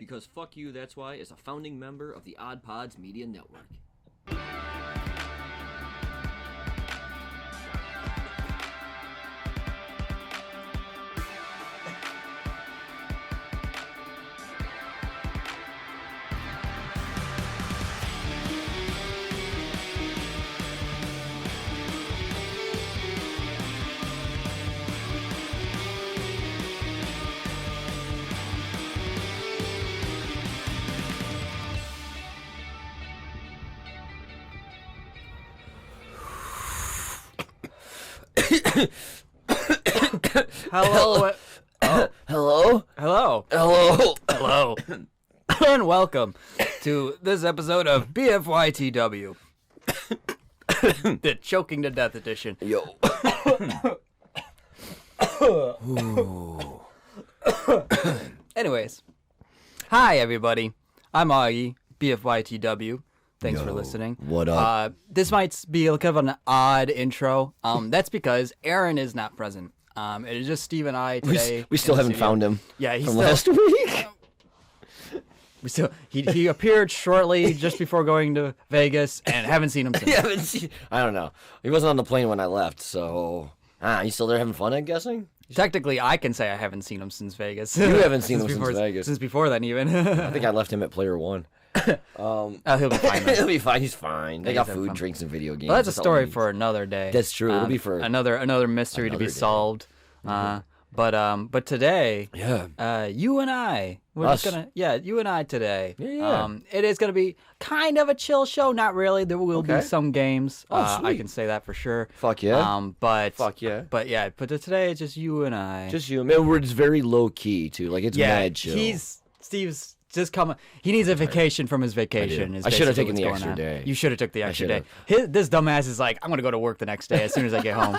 Because Fuck You, That's Why is a founding member of the Odd Pods Media Network. Hello. Hello? Hello. Hello? Hello. And welcome to this episode of BFYTW. The Choking to Death edition. Yo. Anyways. Hi, everybody. I'm Augie, BFYTW. Thanks for listening. What up? This might be kind of an odd intro. That's because Aaron is not present. It is just Steve and I today. We still haven't found him. Yeah, from last week. He appeared shortly just before going to Vegas and haven't seen him since. I don't know. He wasn't on the plane when I left, so... he's still there having fun, I'm guessing? Technically, I can say I haven't seen him since Vegas. You haven't seen him since Vegas. Since before then, even. I think I left him at Player One. He'll be fine. He'll be fine. He's fine. They got food, fun. drinks, and video games. Well, that's a story for another day. That's true. It'll be for another mystery to be solved. But today, you and I, you and I today. It is gonna be kind of a chill show. Not really. There will be some games. I can say that for sure. Fuck yeah. But today it's just you and I. Just you. Man, we're just very low key too. Like it's mad chill. Steve's just coming. He needs a vacation from his vacation. I should have taken the extra day. You should have took the extra day. This dumbass is like, I'm gonna go to work the next day as soon as I get home.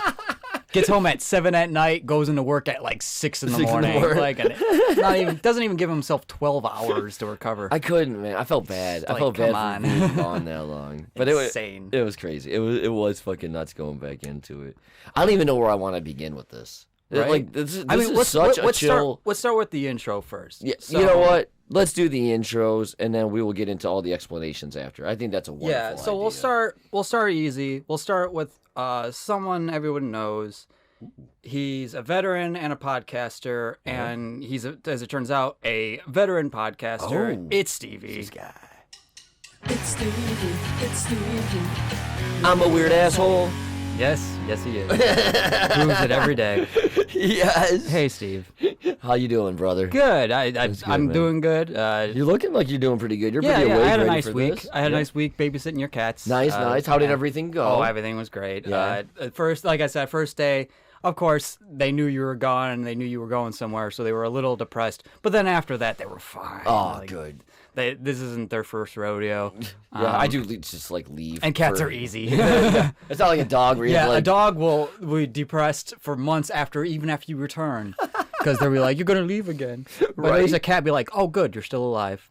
Gets home at 7 at night, goes into work at like 6 in the morning. Like, doesn't even give himself 12 hours to recover. I couldn't, man. I felt bad. I felt bad for being gone that long. But insane. It was crazy. It was fucking nuts going back into it. I don't even know where I want to begin with this. Right? Like this is such a chill. Let's start with the intro first. Yeah, so, you know what? Let's do the intros, and then we will get into all the explanations after. I think that's a wonderful idea. So we'll start easy. We'll start with someone everyone knows. He's a veteran and a podcaster, and he's, as it turns out, a veteran podcaster. Oh, it's Stevie. This guy. It's Stevie. I'm a weird asshole. Yes, he is. Proves it every day. Yes. Hey, Steve. How you doing, brother? Good. I'm doing good. You're looking like you're doing pretty good. You're pretty awake. I had a ready nice for week. this. I had a nice week babysitting your cats. Nice. How did everything go? Oh, everything was great. Yeah. First, like I said, first day, of course, they knew you were gone and they knew you were going somewhere, so they were a little depressed. But then after that, they were fine. Oh, good. This isn't their first rodeo. Yeah, I do just like leave. And cats are easy. It's not like a dog where a dog will be depressed for months even after you return. Because they'll be like, you're going to leave again. But there's a cat be like, oh, good, you're still alive.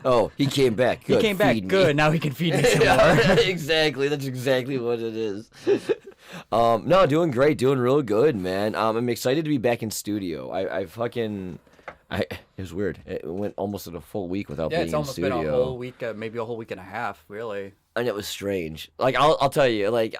Oh, he came back. Good. He came back. Good. Now he can feed me some more. Exactly. That's exactly what it is. No, doing great. Doing real good, man. I'm excited to be back in studio. It was weird. It went almost a full week without being in studio. Yeah, it's almost been a whole week, maybe a whole week and a half, really. And it was strange. Like, I'll tell you, like,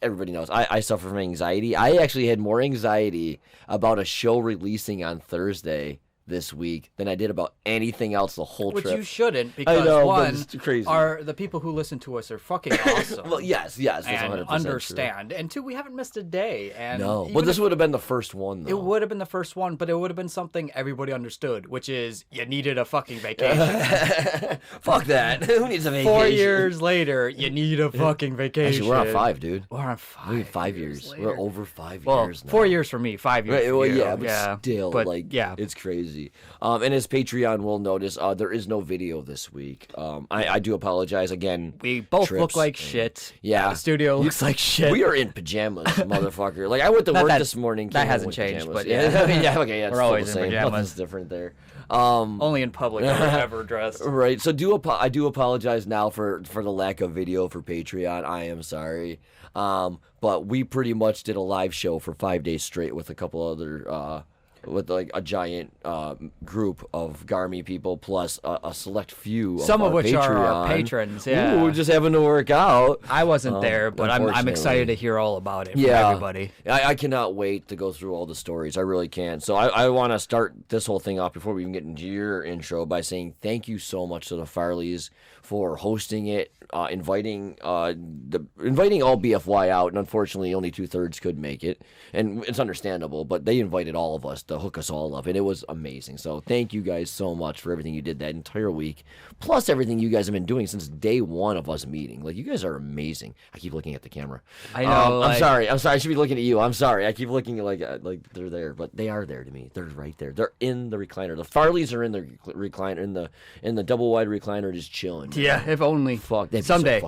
everybody knows, I suffer from anxiety. I actually had more anxiety about a show releasing on Thursday this week than I did about anything else the whole trip. Which you shouldn't, because I know, one, but it's crazy. The people who listen to us are fucking awesome. Well, yes, that's and 100% understand. true. And two, we haven't missed a day. And no, but this would have been the first one, though. It would have been the first one, but it would have been something everybody understood, which is you needed a fucking vacation. Fuck that. Who needs a vacation? 4 years later, you need a fucking vacation. Actually, we're on 5, dude. We're on 5. 5 years. Later. We're over 5 well, years now. 4 years for me, 5 years for you. Yeah, but still, it's crazy. And as Patreon will notice, there is no video this week. I do apologize again. We both look like shit. Yeah, the studio looks like shit. We are in pajamas, motherfucker. Like I went to work this morning. That hasn't changed, pajamas. but yeah, okay, we're always in pajamas. Nothing's different there. Only in public are we ever dressed. Right. So I do apologize now for the lack of video for Patreon. I am sorry. But we pretty much did a live show for 5 days straight with a couple other with like a giant group of Garmy people plus a select few. Some of which Patreon. are our patrons. Yeah, Ooh, just having to work out. I wasn't there, but I'm excited to hear all about it from everybody. I cannot wait to go through all the stories. I really can. So I want to start this whole thing off before we even get into your intro by saying thank you so much to the Farleys for hosting it, inviting all BFY out, and unfortunately only 2/3 could make it, and it's understandable, but they invited all of us to hook us all up, and it was amazing. So thank you guys so much for everything you did that entire week, plus everything you guys have been doing since day one of us meeting. Like, you guys are amazing. I keep looking at the camera. I know. I'm sorry. I should be looking at you. I'm sorry. I keep looking like they're there, but they are there to me. They're right there. They're in the recliner. The Farleys are in the recliner, in the double wide recliner, just chilling. Yeah, if only. Fuck. Someday.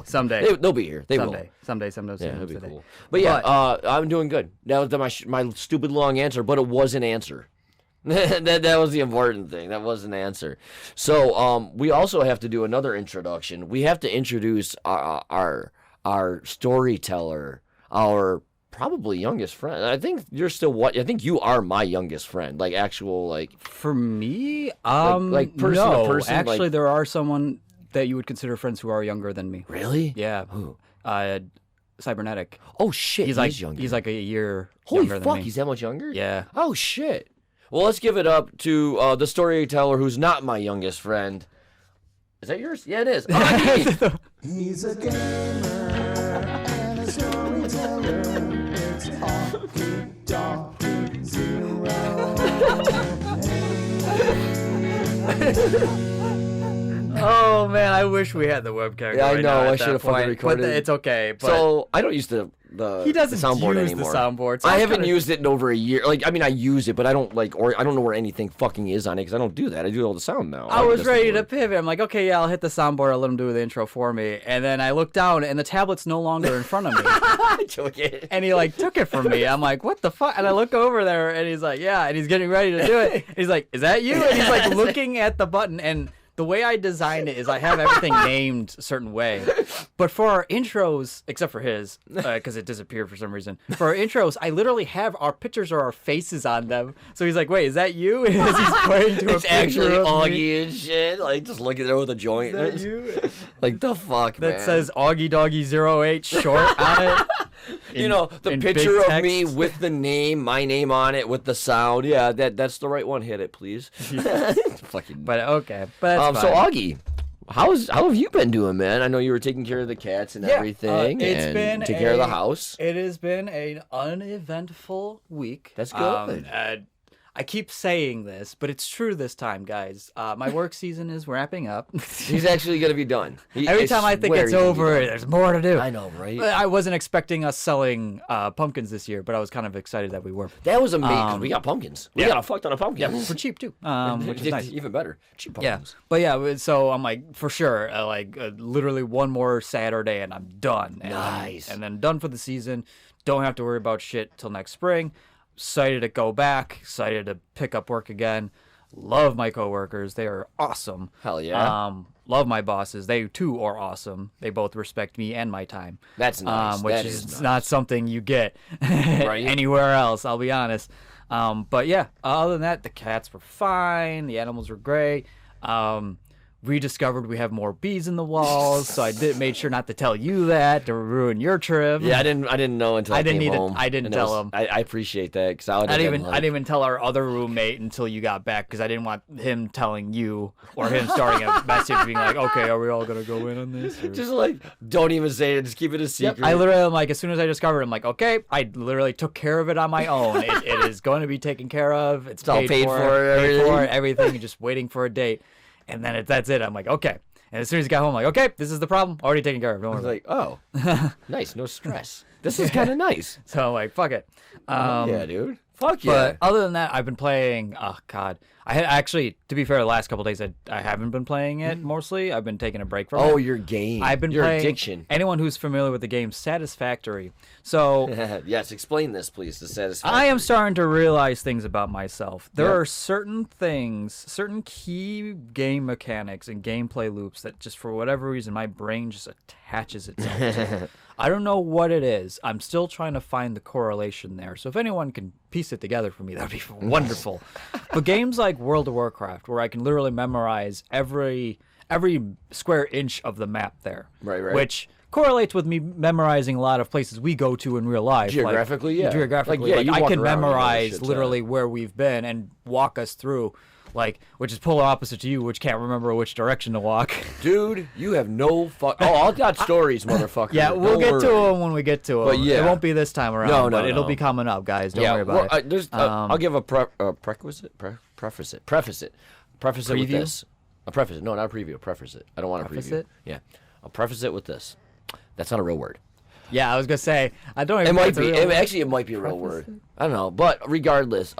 They'll be here. They will. Someday. Yeah, it'll be cool. But yeah, I'm doing good. That was my stupid long answer, but it was an answer. that was the important thing. That was an answer. So we also have to do another introduction. We have to introduce our storyteller, our probably youngest friend. I think you're still I think you are my youngest friend. Like actual For me, like person no. to person. Actually, like, there are someone that you would consider friends who are younger than me. Really? Yeah. Who? Cybernetic. Oh shit. He's younger. He's like a year Holy younger fuck, than me. he's that much younger? Yeah. Oh shit. Well, let's give it up to the storyteller who's not my youngest friend. Is that yours? Yeah, it is. Augie! He's a gamer and a storyteller. It's Augie Doggy Zero. Oh man, I wish we had the webcam. Yeah, I right know. now I at should that have fucking point, recorded. But it's okay. But So I don't use the he doesn't soundboard use anymore. the soundboard. So I haven't used it in over a year. Like, I mean, I use it, but I don't I don't know where anything fucking is on it because I don't do that. I do all the sound now. I was ready to pivot. I'm like, okay, yeah, I'll hit the soundboard. I'll let him do the intro for me. And then I look down, and the tablet's no longer in front of me. And he like took it from me. I'm like, what the fuck? And I look over there, and he's like, yeah, and he's getting ready to do it. And he's like, is that you? And he's like looking at the button, and the way I designed it is I have everything named a certain way. But for our intros, except for his, because it disappeared for some reason, for our intros, I literally have our pictures or our faces on them. So he's like, wait, is that you? As he's pointing to It's a actually picture of Augie me. and shit. Like, just looking there with a joint. Is that you? Like, the fuck, man. That says Augie Doggy 08 short on it. You know, the in picture big of me text. with the name, my name on it, with the sound. Yeah, that's the right one. Hit it, please. Fucking. But okay. But that's so fine. Augie, how have you been doing, man? I know you were taking care of the cats and everything, and take care of the house. It has been an uneventful week. That's good. I keep saying this, but it's true this time, guys. My work season is wrapping up. He's actually gonna be done. Every time I think swear it's he's gonna be over, done. there's more to do. I know, right? I wasn't expecting us selling pumpkins this year, but I was kind of excited that we were. That was amazing. 'Cause we got pumpkins. We got a fuck ton of pumpkins. For cheap, too, which is nice. Even better. Cheap Yeah, pumpkins. but yeah, so I'm like, for sure, literally one more Saturday and I'm done. Nice. And then done for the season. Don't have to worry about shit till next spring. Excited to go back. Excited to pick up work again. Love my coworkers. They are awesome. Hell yeah. Love my bosses. They too are awesome. They both respect me and my time. That's nice. Which That is is nice. not something you get Right. anywhere else, I'll be honest. But yeah, other than that, the cats were fine. The animals were great. We discovered we have more bees in the walls, so I made sure not to tell you that to ruin your trip. Yeah, I didn't know until I came home. I didn't tell him. I appreciate that because I didn't even tell our other roommate until you got back because I didn't want him telling you or him starting a message being like, "Okay, are we all gonna go in on this?" Or... Just like, don't even say it. Just keep it a secret. I literally am like, as soon as I discovered it, I'm like, okay, I literally took care of it on my own. It is going to be taken care of. It's all paid for, everything. You're just waiting for a date. And then that's it. I'm like, okay. And as soon as he got home, I'm like, okay, this is the problem. Already taken care of. Don't I was worry. like, oh, nice, no stress. This is kind of nice. So I'm like, fuck it. Yeah, dude. Fuck yeah. But other than that, I've been playing. Oh God, I had actually, to be fair, the last couple days I haven't been playing it mostly. I've been taking a break from it. Oh, your game. I've been your playing. addiction. Anyone who's familiar with the game, Satisfactory. So yes, explain this, please. The satisfaction. I am starting to realize things about myself. There Yep. are certain things, certain key game mechanics and gameplay loops that just for whatever reason my brain just attaches itself to. I don't know what it is. I'm still trying to find the correlation there. So if anyone can piece it together for me, that'd be wonderful. But games like World of Warcraft, where I can literally memorize every square inch of the map there, right. which correlates with me memorizing a lot of places we go to in real life. Geographically, like, yeah. Geographically, Like, yeah, like, you I walk can around, memorize literally where we've been and walk us through. Like, which is polar opposite to you, which can't remember which direction to walk. Dude, you have no fuck. Oh, I'll got stories, motherfucker. Yeah, we'll get to them when we get to them. But yeah. It won't be this time around, No, but it'll be coming up, guys. Don't worry about it. I'll give a preface it with Preview? this. A preface it. No, not a preview. Preface it. I don't want to Preface preview. it? Yeah. I'll preface it with this. That's not a real word. Yeah, I was gonna say I don't even. It know might if it's a be. real word. Actually, it might be a real word. I don't know. But regardless,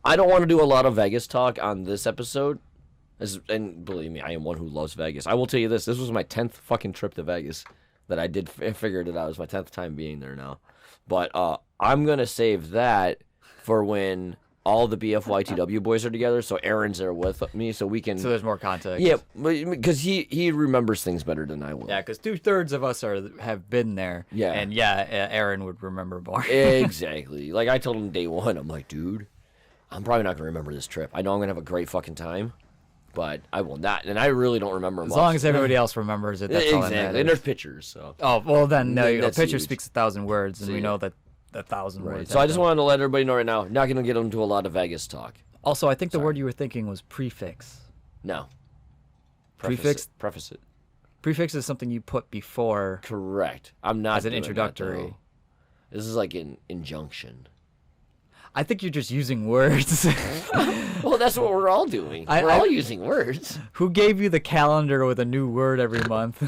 I don't want to do a lot of Vegas talk on this episode. And believe me, I am one who loves Vegas. I will tell you this. This was my 10th fucking trip to Vegas that I did figured it out. It was my 10th time being there now. But I'm going to save that for when all the BFYTW boys are together. So Aaron's there with me so we can... So there's more context. Yeah, because he remembers things better than I will. Yeah, because 2/3 of us have been there. Yeah. And Aaron would remember more. Exactly. Like I told him day one, I'm like, dude, I'm probably not going to remember this trip. I know I'm going to have a great fucking time, but I will not. And I really don't remember much. As long as everybody else remembers it, that's all that Exactly. matters. And there's pictures, so. Oh, well then, no, a That's picture huge. speaks 1,000 words, and See? we know that 1,000 words. So I just wanted to let everybody know right now, not going to get into a lot of Vegas talk. Also, I think the word you were thinking was prefix. No. Prefix? Preface it. Prefix is something you put before Correct. I'm not as an doing that, introductory. though. This is like an injunction. I think you're just using words. Well, that's what we're all doing. We're all using words. Who gave you the calendar with a new word every month?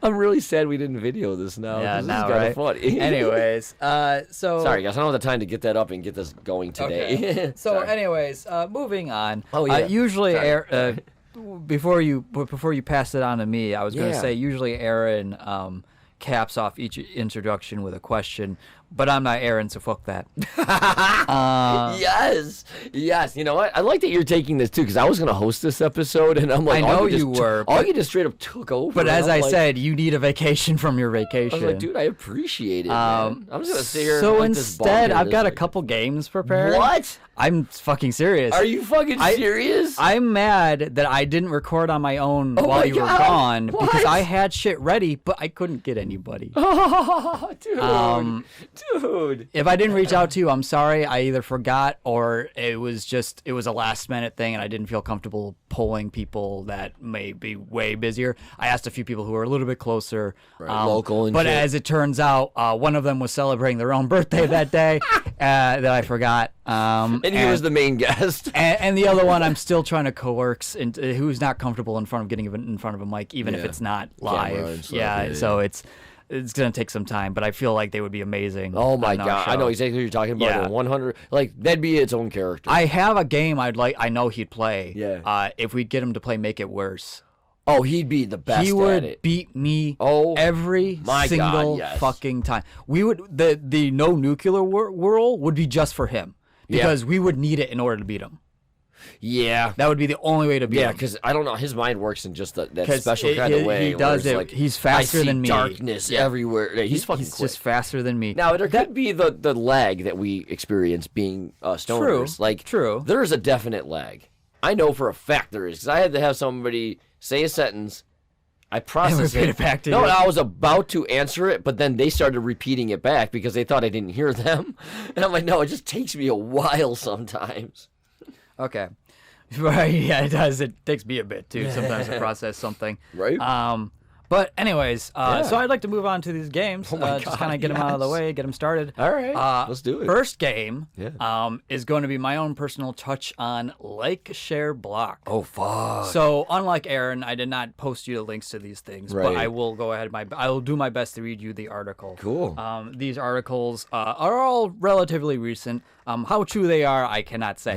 I'm really sad we didn't video this now. Yeah, this now, is kind right? of funny. Anyways, so... Sorry, guys. I don't have the time to get that up and get this going today. Okay. So, Sorry. anyways, moving on. Oh, yeah. Usually, Sorry. before you pass it on to me, I was going to Yeah. say usually Aaron caps off each introduction with a question, but I'm not Aaron, so fuck that. Yes. You know what? I like that you're taking this too, because I was gonna host this episode, and I'm like, I know Augie you were, but- Augie just straight up took over. But and as I'm I like- said, you need a vacation from your I vacation. was like, dude, I appreciate it. Man. I'm just gonna sit here. So and let this ball instead, hit I've this got a way. couple games prepared. What? I'm fucking serious. Are you fucking serious? I'm mad that I didn't record on my own while my you were God. gone because What? I had shit ready, but I couldn't get anybody. Oh, dude. If I didn't reach out to you, I'm sorry. I either forgot or it was a last minute thing and I didn't feel comfortable polling people that may be way busier. I asked a few people who were a little bit closer, local and but shit. as it turns out, one of them was celebrating their own birthday that day that I forgot. And he was the main guest. And the other one, I'm still trying to coerce into who's not comfortable in front of a mic, even if Yeah. it's not Camera and live. stuff, Yeah, yeah, so it's gonna take some time, but I feel like they would be amazing. Oh my on our God, I show. know exactly what you're talking about. Yeah. 100, like that'd be its own character. I have a game I know he'd play. Yeah. If we'd get him to play Make It Worse. Oh, he'd be the best He at would it. beat me my every God, single yes. fucking time. We would the no nuclear whirl would be just for him because we would need it in order to beat him. Yeah. That would be the only way to beat Yeah, him. because I don't know, his mind works in just that 'Cause special kind of way. he does where it. it's like, He's faster I see than me. darkness everywhere. Yeah, he's fucking He's quick. just faster than me. Now, there could be the lag that we experience being stoners. True. There is a definite lag. I know for a fact there is, because I had to have somebody say a sentence. I processed repeat it back to you. No, I was about to answer it, but then they started repeating it back because they thought I didn't hear them. And I'm like, no, it just takes me a while sometimes. Okay. Right, yeah, it does. It takes me a bit too sometimes to process something. Right. But anyways, so I'd like to move on to these games. Oh my just God, kind of get them out of the yes. way, get them started. All right, let's do it. First game Yeah. is going to be my own personal touch on Like, Share, Block. Oh, fuck. So unlike Aaron, I did not post you the links to these things, but Right. I will go ahead. I will do my best to read you the article. Cool. These articles are all relatively recent. How true they are, I cannot say,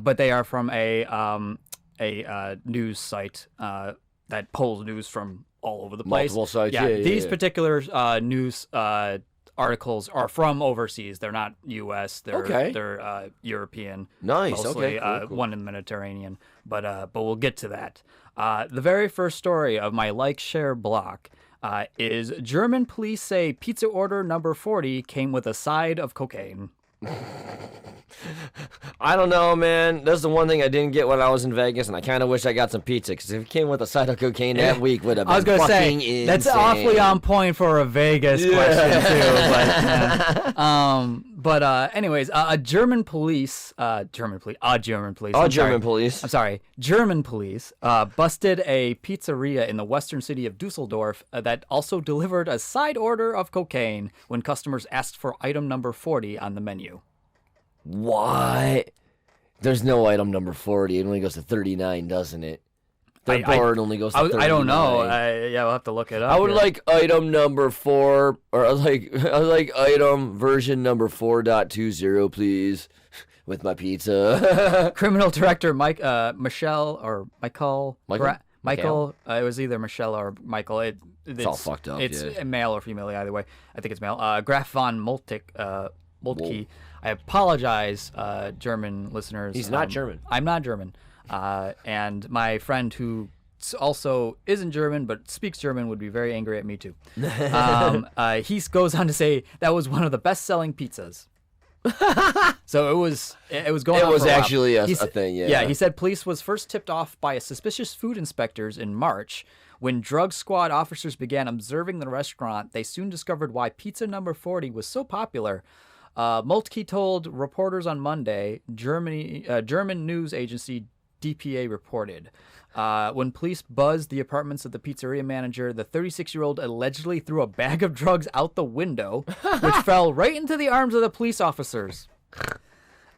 but they are from a news site that pulls news from all over the place. Multiple sites, Yeah, yeah, these yeah. particular news articles are from overseas. They're not U.S. Okay. They're European. Nice. Mostly, Okay. Cool. One in the Mediterranean. But we'll get to that. The very first story of my like share block is German police say pizza order number 40 came with a side of cocaine. I don't know, man. That's the one thing I didn't get when I was in Vegas, and I kind of wish I got some pizza, because if it came with a side of cocaine that week, would have been fucking insane. I was going to say, that's awfully on point for a Vegas question, too. But anyways, German police busted a pizzeria in the western city of Dusseldorf that also delivered a side order of cocaine when customers asked for item number 40 on the menu. What? There's no item number 40. It only goes to 39, doesn't it? The board only goes to 39. I don't know. We'll have to look it up. I would like item number 4, or I like item version number 4.20, please, with my pizza. Criminal director Michael. It was either Michelle or Michael. It's all fucked up. It's male or female, either way. I think it's male. Graf von Moltke. I apologize, German listeners. He's not German. I'm not German. And my friend who also isn't German but speaks German would be very angry at me too. He goes on to say that was one of the best-selling pizzas. So it was going on. It was actually a thing, yeah. Yeah, he said police was first tipped off by suspicious food inspectors in March. When drug squad officers began observing the restaurant, they soon discovered why pizza number 40 was so popular. Moltke told reporters on Monday, German news agency DPA reported. When police buzzed the apartments of the pizzeria manager, the 36-year-old allegedly threw a bag of drugs out the window, which fell right into the arms of the police officers.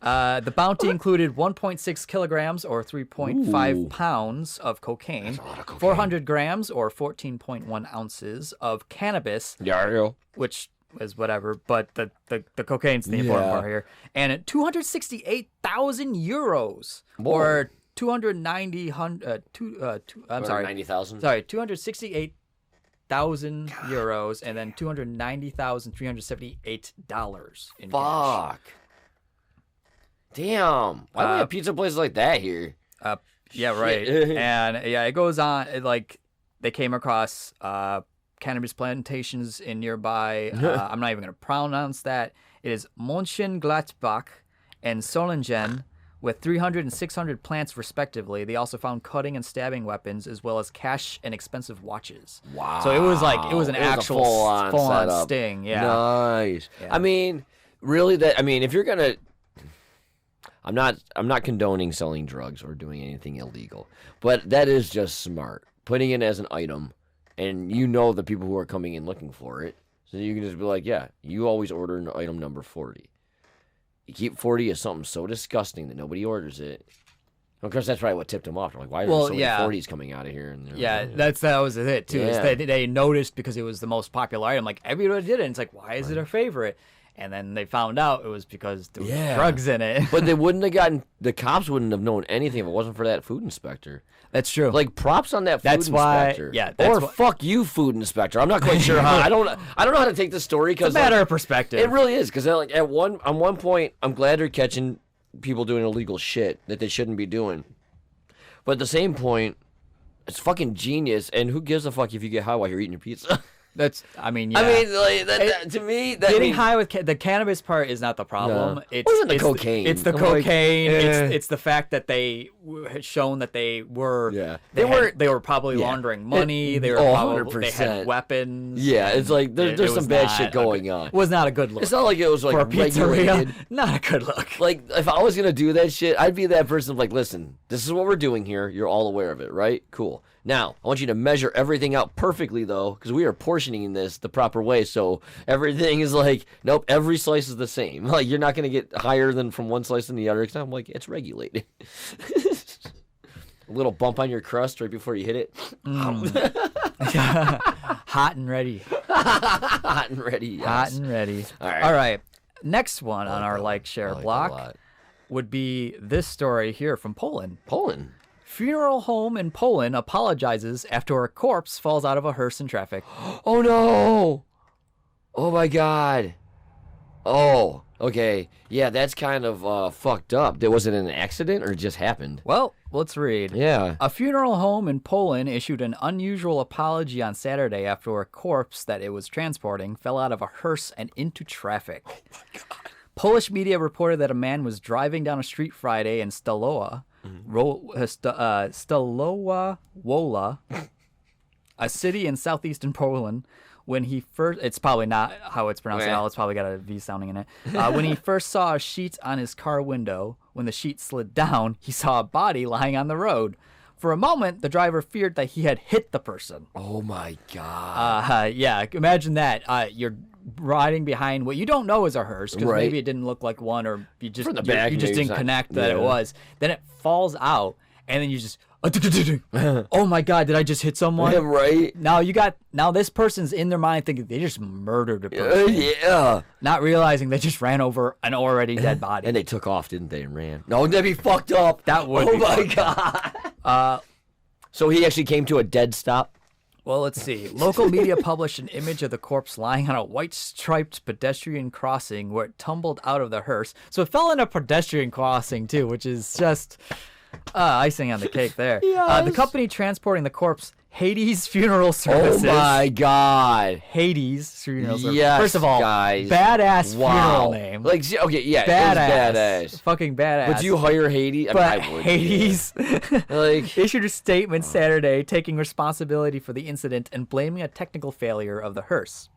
The bounty included 1.6 kilograms or 3.5 pounds of cocaine, 400 grams or 14.1 ounces of cannabis, which is whatever, but the cocaine's the important part here, and 268,000 euros or 268,000 euros, and then $290,378 in cash. Damn. Why do we have pizza places like that here? Yeah, right. And it goes on. They came across cannabis plantations in nearby. I'm not even going to pronounce that. It is Mönchengladbach and Solingen, with 300 and 600 plants respectively. They also found cutting and stabbing weapons, as well as cash and expensive watches. Wow! So it was an actual full-on sting. Yeah. Nice. Yeah. I mean, really, if you're gonna, I'm not condoning selling drugs or doing anything illegal, but that is just smart. Putting it as an item, and the people who are coming in looking for it, so you can just be like, yeah, you always order an item number 40. You keep 40 as something so disgusting that nobody orders it. Of course, that's probably what tipped them off. They're like, why are there so many 40s coming out of here? And that was it, too. Yeah. They noticed because it was the most popular item. Like, everybody did it. And it's like, why is it a favorite? And then they found out it was because there was drugs in it. But the cops wouldn't have known anything if it wasn't for that food inspector. That's true. Like, props on that food inspector. Fuck you, food inspector. I'm not quite sure how. I don't know how to take this story, because it's a matter of perspective. It really is, because on one point, I'm glad they're catching people doing illegal shit that they shouldn't be doing. But at the same point, it's fucking genius, and who gives a fuck if you get high while you're eating your pizza? To me, getting high with the cannabis part is not the problem. No. It's the cocaine. It's the cocaine. It's the fact that they had shown that they were they were probably laundering money. They had weapons. Yeah, it's like there's some bad shit going on. It was not a good look. It's not like it was like for a pizzeria. Not a good look. Like, if I was gonna do that shit, I'd be that person like, listen, this is what we're doing here. You're all aware of it, right? Cool. Now, I want you to measure everything out perfectly, though, because we are portioning this the proper way. So everything is like, nope, every slice is the same. Like, you're not going to get higher than from one slice than the other. I'm like, it's regulated. A little bump on your crust right before you hit it. Hot and ready. Hot and ready, yes. Hot and ready. All right. Next one on our share block would be this story here from Poland. Funeral home in Poland apologizes after a corpse falls out of a hearse in traffic. Oh, no. Oh my God. Oh, okay. Yeah, that's kind of fucked up. Was it an accident or it just happened? Well, let's read. Yeah. A funeral home in Poland issued an unusual apology on Saturday after a corpse that it was transporting fell out of a hearse and into traffic. Oh my God. Polish media reported that a man was driving down a street Friday in Stalowa, Stalowa Wola, a city in southeastern Poland, when he first, it's probably not how it's pronounced at all, it's probably got a V sounding in it. When he first saw a sheet on his car window, when the sheet slid down, he saw a body lying on the road. For a moment, the driver feared that he had hit the person. Oh my God. Yeah, imagine that. You're riding behind what you don't know is a hearse, because maybe it didn't look like one, or you just, you just didn't connect that it was. Then it falls out, and then you just... Oh my God, did I just hit someone? Yeah, right. Now this person's in their mind thinking they just murdered a person. Yeah. Not realizing they just ran over an already dead body. And they took off, didn't they, and ran? No, that'd be fucked up. That would be my God. So he actually came to a dead stop? Well, let's see. Local media published an image of the corpse lying on a white striped pedestrian crossing where it tumbled out of the hearse. So it fell in a pedestrian crossing too, which is just... icing on the cake there. Yes. The company transporting the corpse, Hades Funeral Services. Oh my God. Hades Funeral Services. Yes, First of all, guys. badass funeral name. Like, okay, yeah, badass. Fucking badass. Would you hire Hades? I would. Hades like, issued a statement Saturday taking responsibility for the incident and blaming a technical failure of the hearse.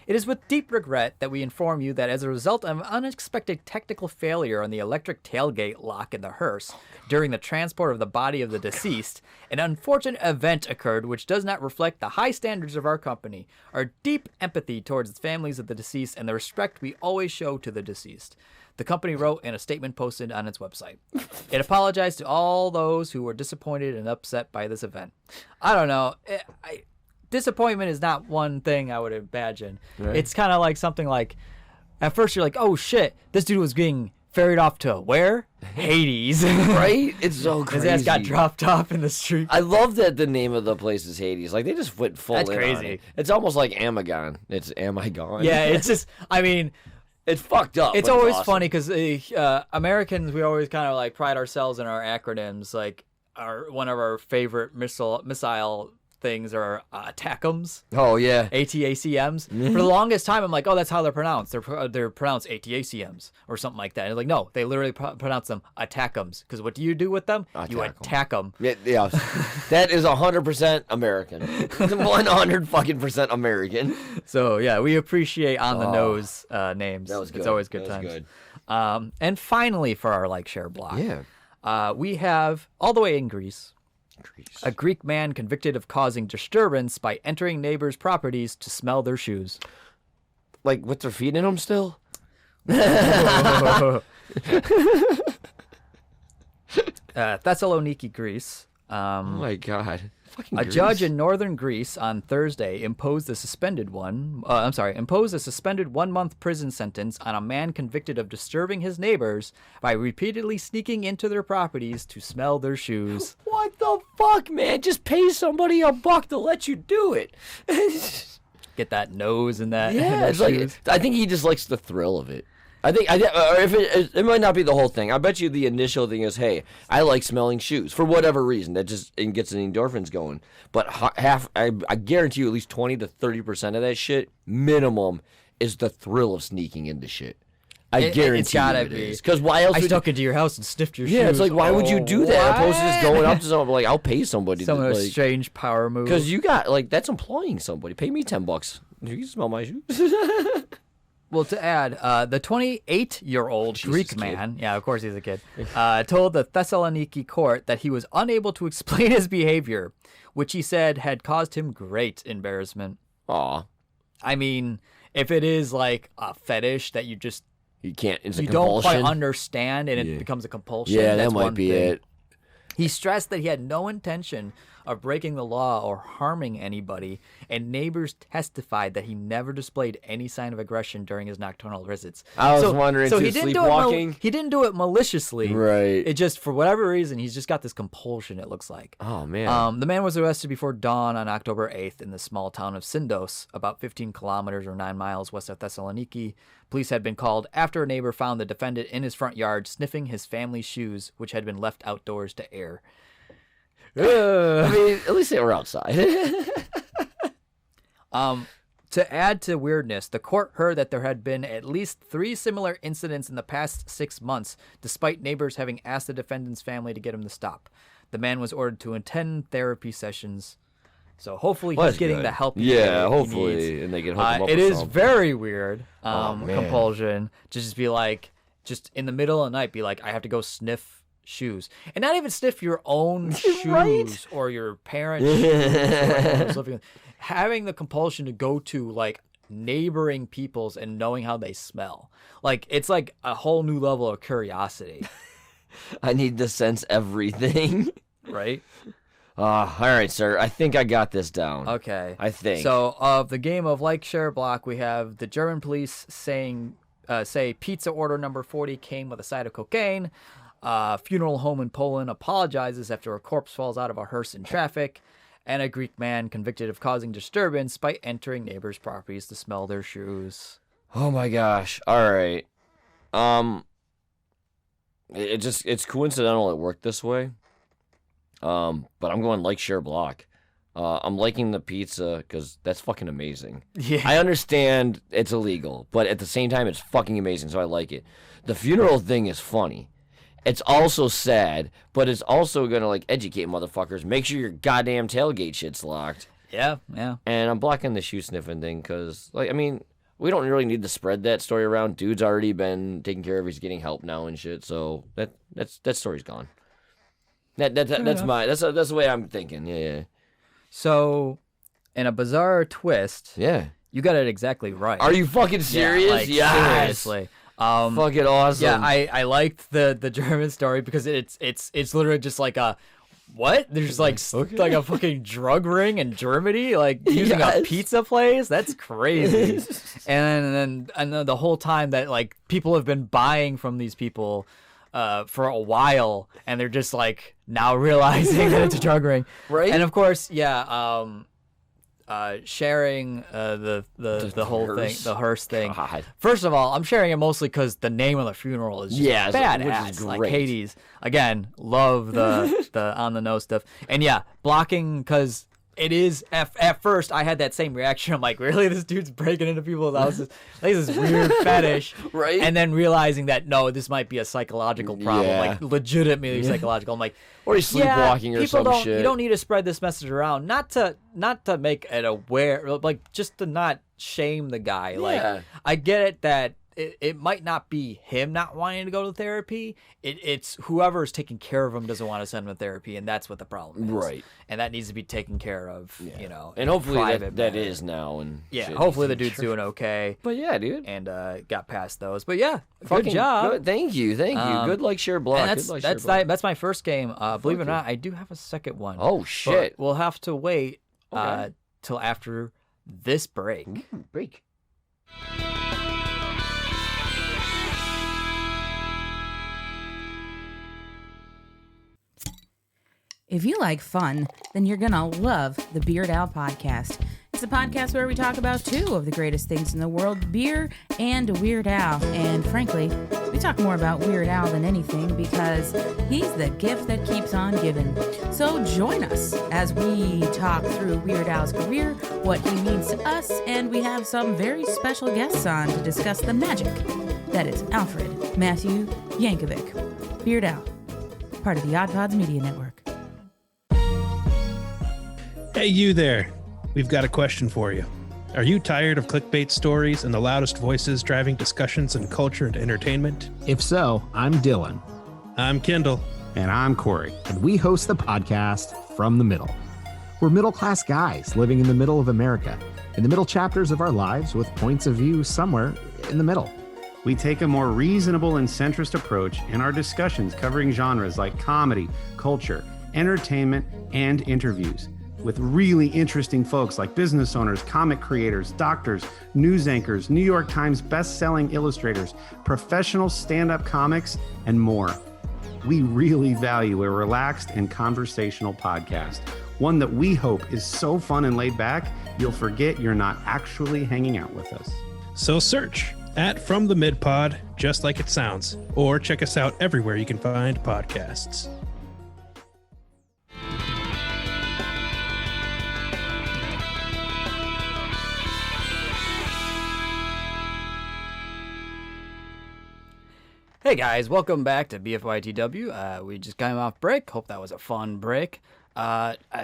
It is with deep regret that we inform you that as a result of an unexpected technical failure on the electric tailgate lock in the hearse during the transport of the body of the deceased, an unfortunate event occurred which does not reflect the high standards of our company, our deep empathy towards the families of the deceased, and the respect we always show to the deceased. The company wrote in a statement posted on its website. It apologized to all those who were disappointed and upset by this event. I don't know. Disappointment is not one thing I would imagine. Right. It's kind of like something like, at first you're like, oh shit, this dude was getting ferried off to where? Hades. Right? It's so crazy. His ass got dropped off in the street. I love that the name of the place is Hades. Like, they just went full That's in crazy. on it. It's almost like Amagon. It's Am I Gone? Yeah, it's just, I mean... It's fucked up. It's always funny because Americans, we always kind of like pride ourselves in our acronyms. Like, one of our favorite missile things are ATACMs. Oh yeah, ATACMs. For the longest time, I'm like, oh, that's how they're pronounced. They're pronounced ATACMs or something like that. And like, no, they literally pronounce them ATACMs. Because what do you do with them? You attack them. Yeah, that is 100% American. 100% American. So yeah, we appreciate on the nose names. That was good. It's always good times. Good. And finally, for our like share block, we have all the way in Greece. A Greek man convicted of causing disturbance by entering neighbors' properties to smell their shoes. Like, with their feet in them still? Thessaloniki, Greece. Oh my God. A judge in northern Greece on Thursday imposed a suspended 1-month prison sentence on a man convicted of disturbing his neighbors by repeatedly sneaking into their properties to smell their shoes. What the fuck, man? Just pay somebody $1 to let you do it. Get that nose in that. Yeah, it's like, I think he just likes the thrill of it. Or if it might not be the whole thing. I bet you the initial thing is, hey, I like smelling shoes for whatever reason. That just gets the endorphins going. But I guarantee you, at least 20 to 30% of that shit minimum is the thrill of sneaking into shit. I guarantee it's gotta it be. is. Because why else? I stuck into your house and sniffed your shoes. Yeah, it's like, why would you do that? Opposed to just going up to someone like, I'll pay somebody. Some of those strange power moves. Because you got that's employing somebody. Pay me $10. You can smell my shoes. Well, to add, the 28-year-old Greek man, yeah, of course he's a kid, told the Thessaloniki court that he was unable to explain his behavior, which he said had caused him great embarrassment. Aw. I mean, if it is like a fetish that you just don't quite understand and it becomes a compulsion. Yeah, that's that might be it. He stressed that he had no intention of breaking the law or harming anybody, and neighbors testified that he never displayed any sign of aggression during his nocturnal visits. I was wondering, so too, he didn't sleepwalking? he didn't do it maliciously. Right. It just, for whatever reason, he's just got this compulsion, it looks like. Oh, man. The man was arrested before dawn on October 8th in the small town of Syndos, about 15 kilometers or 9 miles west of Thessaloniki. Police had been called after a neighbor found the defendant in his front yard sniffing his family's shoes, which had been left outdoors to air. I mean, at least they were outside. To add to weirdness, the court heard that there had been at least 3 similar incidents in the past 6 months, despite neighbors having asked the defendant's family to get him to stop. The man was ordered to attend therapy sessions. So hopefully he's getting the help he hopefully, needs. and they can hook him up It with is something. very weird, man. compulsion, to just be like, just in the middle of the night, be like, I have to go sniff shoes. And not even sniff your own shoes or your parents' shoes. Or having the compulsion to go to, like, neighboring people's and knowing how they smell. Like, it's like a whole new level of curiosity. I need to sense everything. Right? All right, sir. I think I got this down. Okay. I think. So, of the game of like, share, block, we have the German police say pizza order number 40 came with a side of cocaine. Funeral home in Poland apologizes after a corpse falls out of a hearse in traffic. And a Greek man convicted of causing disturbance by entering neighbors' properties to smell their shoes. Oh my gosh. All right. It's coincidental it worked this way. But I'm going like, share, block. I'm liking the pizza because that's fucking amazing. Yeah. I understand it's illegal, but at the same time, it's fucking amazing, so I like it. The funeral thing is funny. It's also sad, but it's also gonna like educate motherfuckers. Make sure your goddamn tailgate shit's locked. Yeah. And I'm blocking the shoe sniffing thing because, like, I mean, we don't really need to spread that story around. Dude's already been taken care of. He's getting help now and shit. So that story's gone. That's the way I'm thinking. Yeah. So, in a bizarre twist, Yeah. you got it exactly right. Are you fucking serious? Yeah, like, Yes. seriously. Fucking awesome. Yeah, I liked the German story because it's literally just like a what? There's like like a fucking drug ring in Germany, like using a pizza place. That's crazy. and then the whole time that like people have been buying from these people for a while, and they're just like now realizing that it's a drug ring, right? And of course, sharing the whole hearse. thing, the hearse thing. God. First of all, I'm sharing it mostly because the name of the funeral is just badass. which is Like great. Hades. Again, love the on the nose stuff. And yeah, blocking because it is at first I had that same reaction. I'm like, really, this dude's breaking into people's houses? Like this weird fetish, right? And then realizing that no, this might be a psychological problem, Yeah. like legitimately psychological. I'm like, or he's sleepwalking or some shit. You don't need to spread this message around, not to make it aware, like just to not shame the guy. Yeah. Like I get it that it might not be him not wanting to go to therapy. It's whoever's taking care of him doesn't want to send him to therapy, and that's what the problem is. Right. And that needs to be taken care of. Yeah. You know, and hopefully that manner. is now. And yeah, shit. hopefully the dude's doing okay. But yeah, dude. And got past those. But yeah, Fucking good job. Good. Thank you. Good like, share, block. And Good like, share, block. that's my first game. Believe it or not, I do have a second one. Oh shit. But we'll have to wait Okay. till after this break. Break. If you like fun, then you're gonna love the Beard Owl Podcast. It's a podcast where we talk about two of the greatest things in the world, beer and Weird Al. And frankly, we talk more about Weird Al than anything because he's the gift that keeps on giving. So join us as we talk through Weird Al's career, what he means to us, and we have some very special guests on to discuss the magic that is Alfred Matthew Yankovic. Weird Al, part of the Odd Pods Media Network. Hey, you there. We've got a question for you. Are you tired of clickbait stories and the loudest voices driving discussions in culture and entertainment? If so, I'm Dylan. I'm Kendall. And I'm Corey. And we host the podcast From the Middle. We're middle-class guys living in the middle of America, in the middle chapters of our lives with points of view somewhere in the middle. We take a more reasonable and centrist approach in our discussions covering genres like comedy, culture, entertainment, and interviews with really interesting folks like business owners, comic creators, doctors, news anchors, New York Times best-selling illustrators, professional stand-up comics, and more. We really value a relaxed and conversational podcast, one that we hope is so fun and laid back, you'll forget you're not actually hanging out with us. So search at From the Mid Pod, just like it sounds, or check us out everywhere you can find podcasts. Hey guys, welcome back to BFYTW. We just came off break. Hope that was a fun break.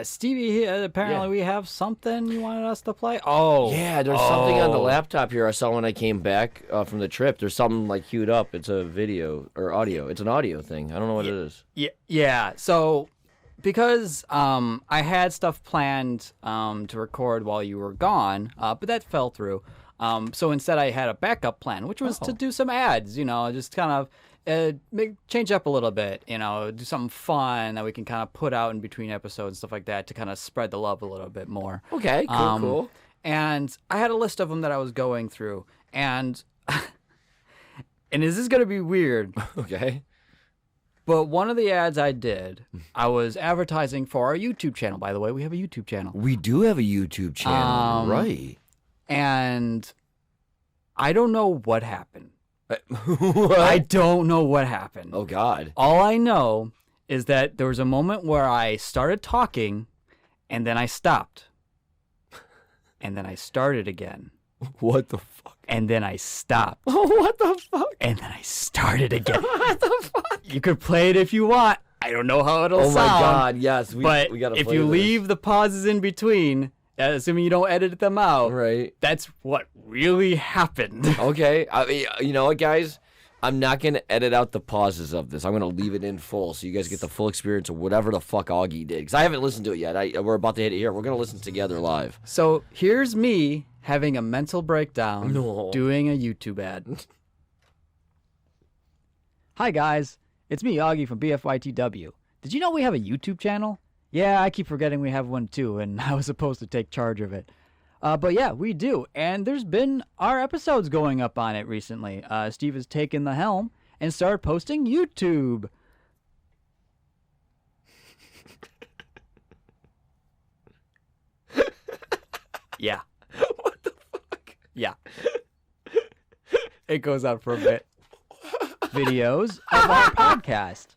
Stevie, apparently we have something you wanted us to play. Oh, yeah, there's something on the laptop here I saw when I came back from the trip. There's something like queued up. It's a video or audio. It's an audio thing. I don't know what it is. Yeah. So because I had stuff planned to record while you were gone, but that fell through. So instead I had a backup plan, which was to do some ads, just kind of change up a little bit, do something fun that we can kind of put out in between episodes and stuff like that to kind of spread the love a little bit more. Okay, cool. And I had a list of them that I was going through, and this is going to be weird. Okay. But one of the ads I did, I was advertising for our YouTube channel. By the way, we have a YouTube channel. We do have a YouTube channel, right? And I don't know what happened. What? I don't know what happened. Oh, God. All I know is that there was a moment where I started talking, and then I stopped. And then I started again. What the fuck? And then I stopped. What the fuck? And then I started again. What the fuck? You could play it if you want. I don't know how it'll sound. Oh, my God, yes. We gotta play if you leave the pauses in between, assuming you don't edit them out, right? That's what really happened. Okay. I mean, you know what, guys? I'm not going to edit out the pauses of this. I'm going to leave it in full so you guys get the full experience of whatever the fuck Augie did. Because I haven't listened to it yet. we're about to hit it here. We're going to listen together live. So here's me having a mental breakdown doing a YouTube ad. Hi, guys. It's me, Augie from BFYTW. Did you know we have a YouTube channel? Yeah, I keep forgetting we have one too, and I was supposed to take charge of it. But yeah, we do, and there's been our episodes going up on it recently. Steve has taken the helm and started posting YouTube. Yeah. What the fuck? Yeah. It goes out for a bit. Videos of our podcast.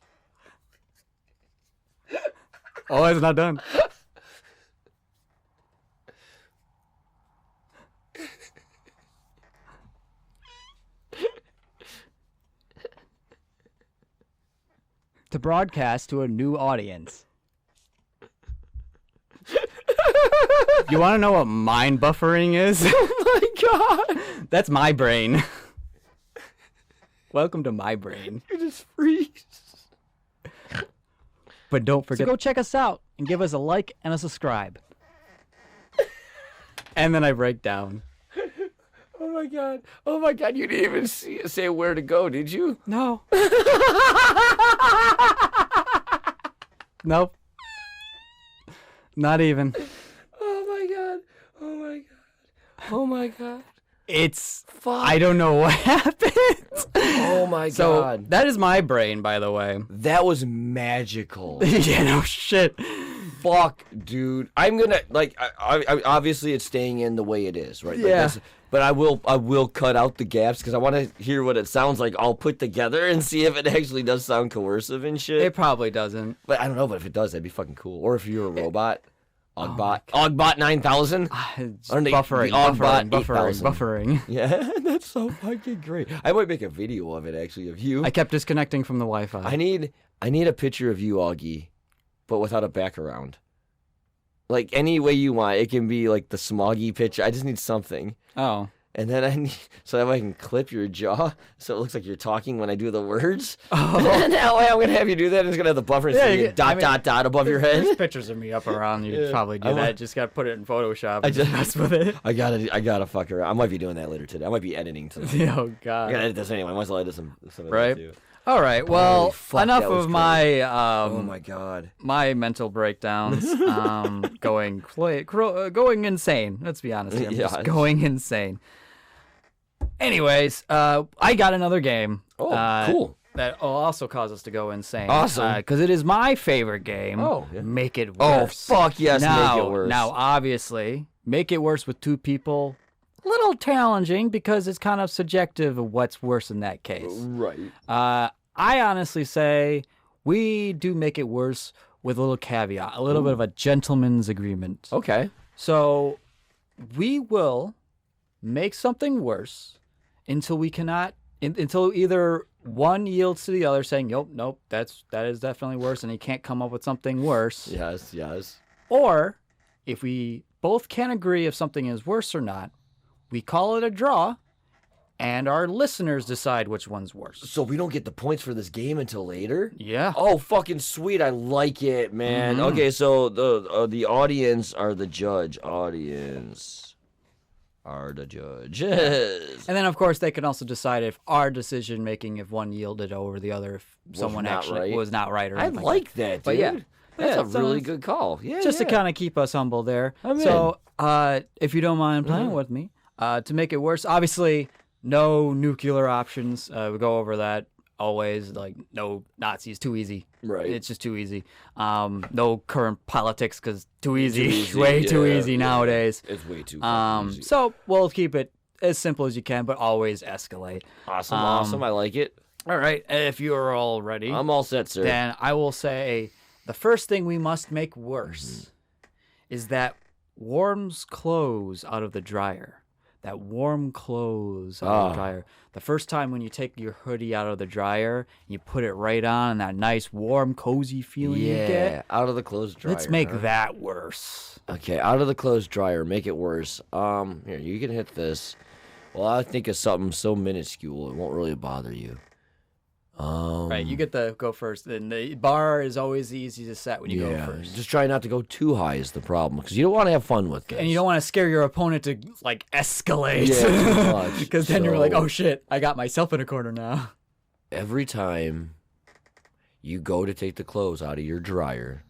Oh, it's not done. To broadcast to a new audience. You want to know what mind buffering is? Oh my God. That's my brain. Welcome to my brain. You just freeze. But don't forget to go check us out and give us a like and a subscribe. And then I break down. Oh my God. Oh my God. You didn't even say where to go, did you? No. Nope. Not even. Oh my God. Oh my God. Oh my God. It's fuck. I don't know what happened. Oh my So God. that is my brain, by the way. That was magical. Yeah, no shit. Fuck, dude. I'm gonna I obviously it's staying in the way it is, right? Yeah. But I will cut out the gaps because I want to hear what it sounds like all put together and see if it actually does sound coercive and shit. It probably doesn't. But I don't know. But if it does, that'd be fucking cool. Or if you're a robot. Augbot 9000. Buffering. Yeah, that's so fucking great. I might make a video of it actually of you. I kept disconnecting from the Wi-Fi. I need a picture of you, Augie, but without a background. Like any way you want. It can be like the smoggy picture. I just need something. Oh. And then I need so that way I can clip your jaw so it looks like you're talking when I do the words. Oh. And that way I'm gonna have you do that and it's gonna have the buffer and dot above your head. There's pictures of me up around. You could probably do that. Just gotta put it in Photoshop. I just mess with it. I gotta fuck around. I might be doing that later today. I might be editing tonight. Oh God. I gotta edit this anyway. I might as well edit some of right. that too. All right. Well, Holy fuck, enough that was of my Oh my god. my mental breakdowns. Going insane. Let's be honest here. I'm just going insane. Anyways, I got another game. Oh, cool. That will also cause us to go insane. Awesome. Because it is my favorite game. Oh, yeah. Make It Oh, Worse. fuck yes, now, Make It Worse. Now, obviously, Make It Worse with 2 people, a little challenging because it's kind of subjective of what's worse in that case. Right. I honestly say we do Make It Worse with a little caveat, a little bit of a gentleman's agreement. Okay. So we will make something worse until we cannot, until either one yields to the other saying, nope, that is definitely worse, and he can't come up with something worse. Yes. Or if we both can agree if something is worse or not, we call it a draw, and our listeners decide which one's worse. So we don't get the points for this game until later? Yeah. Oh, fucking sweet. I like it, man. Mm-hmm. Okay, so the audience are the judge. Audience are the judges. And then, of course, they can also decide if our decision making, if one yielded over the other, if someone not actually right. was not right or I anything like that, dude. But yeah. That's Yeah, a so really it's- good call. Yeah, Just to kind of keep us humble there. I'm So, if you don't mind playing with me, to make it worse, obviously, no nuclear options. We go over that always. Like, no Nazis, too easy. Right. It's just too easy. No current politics, because too easy. easy, Way too yeah, easy yeah. nowadays. It's way too fucking easy. So, we'll keep it as simple as you can, but always escalate. Awesome. I like it. All right, if you are all ready, I'm all set, sir. then I will say the first thing we must make worse is that warm clothes out of the dryer. That warm clothes out of the dryer. The first time when you take your hoodie out of the dryer and you put it right on, and that nice warm, cozy feeling you get. Out of the clothes dryer. Let's make that worse. Okay, out of the clothes dryer, make it worse. Here, you can hit this. Well, I think of something so minuscule it won't really bother you. Right, you get to go first. And the bar is always easy to set when you go first. Just try not to go too high is the problem, because you don't want to have fun with this. And you don't want to scare your opponent to, like, escalate. Yeah, too much. Because then you're like, So- oh, shit, I got myself in a corner now. Every time you go to take the clothes out of your dryer,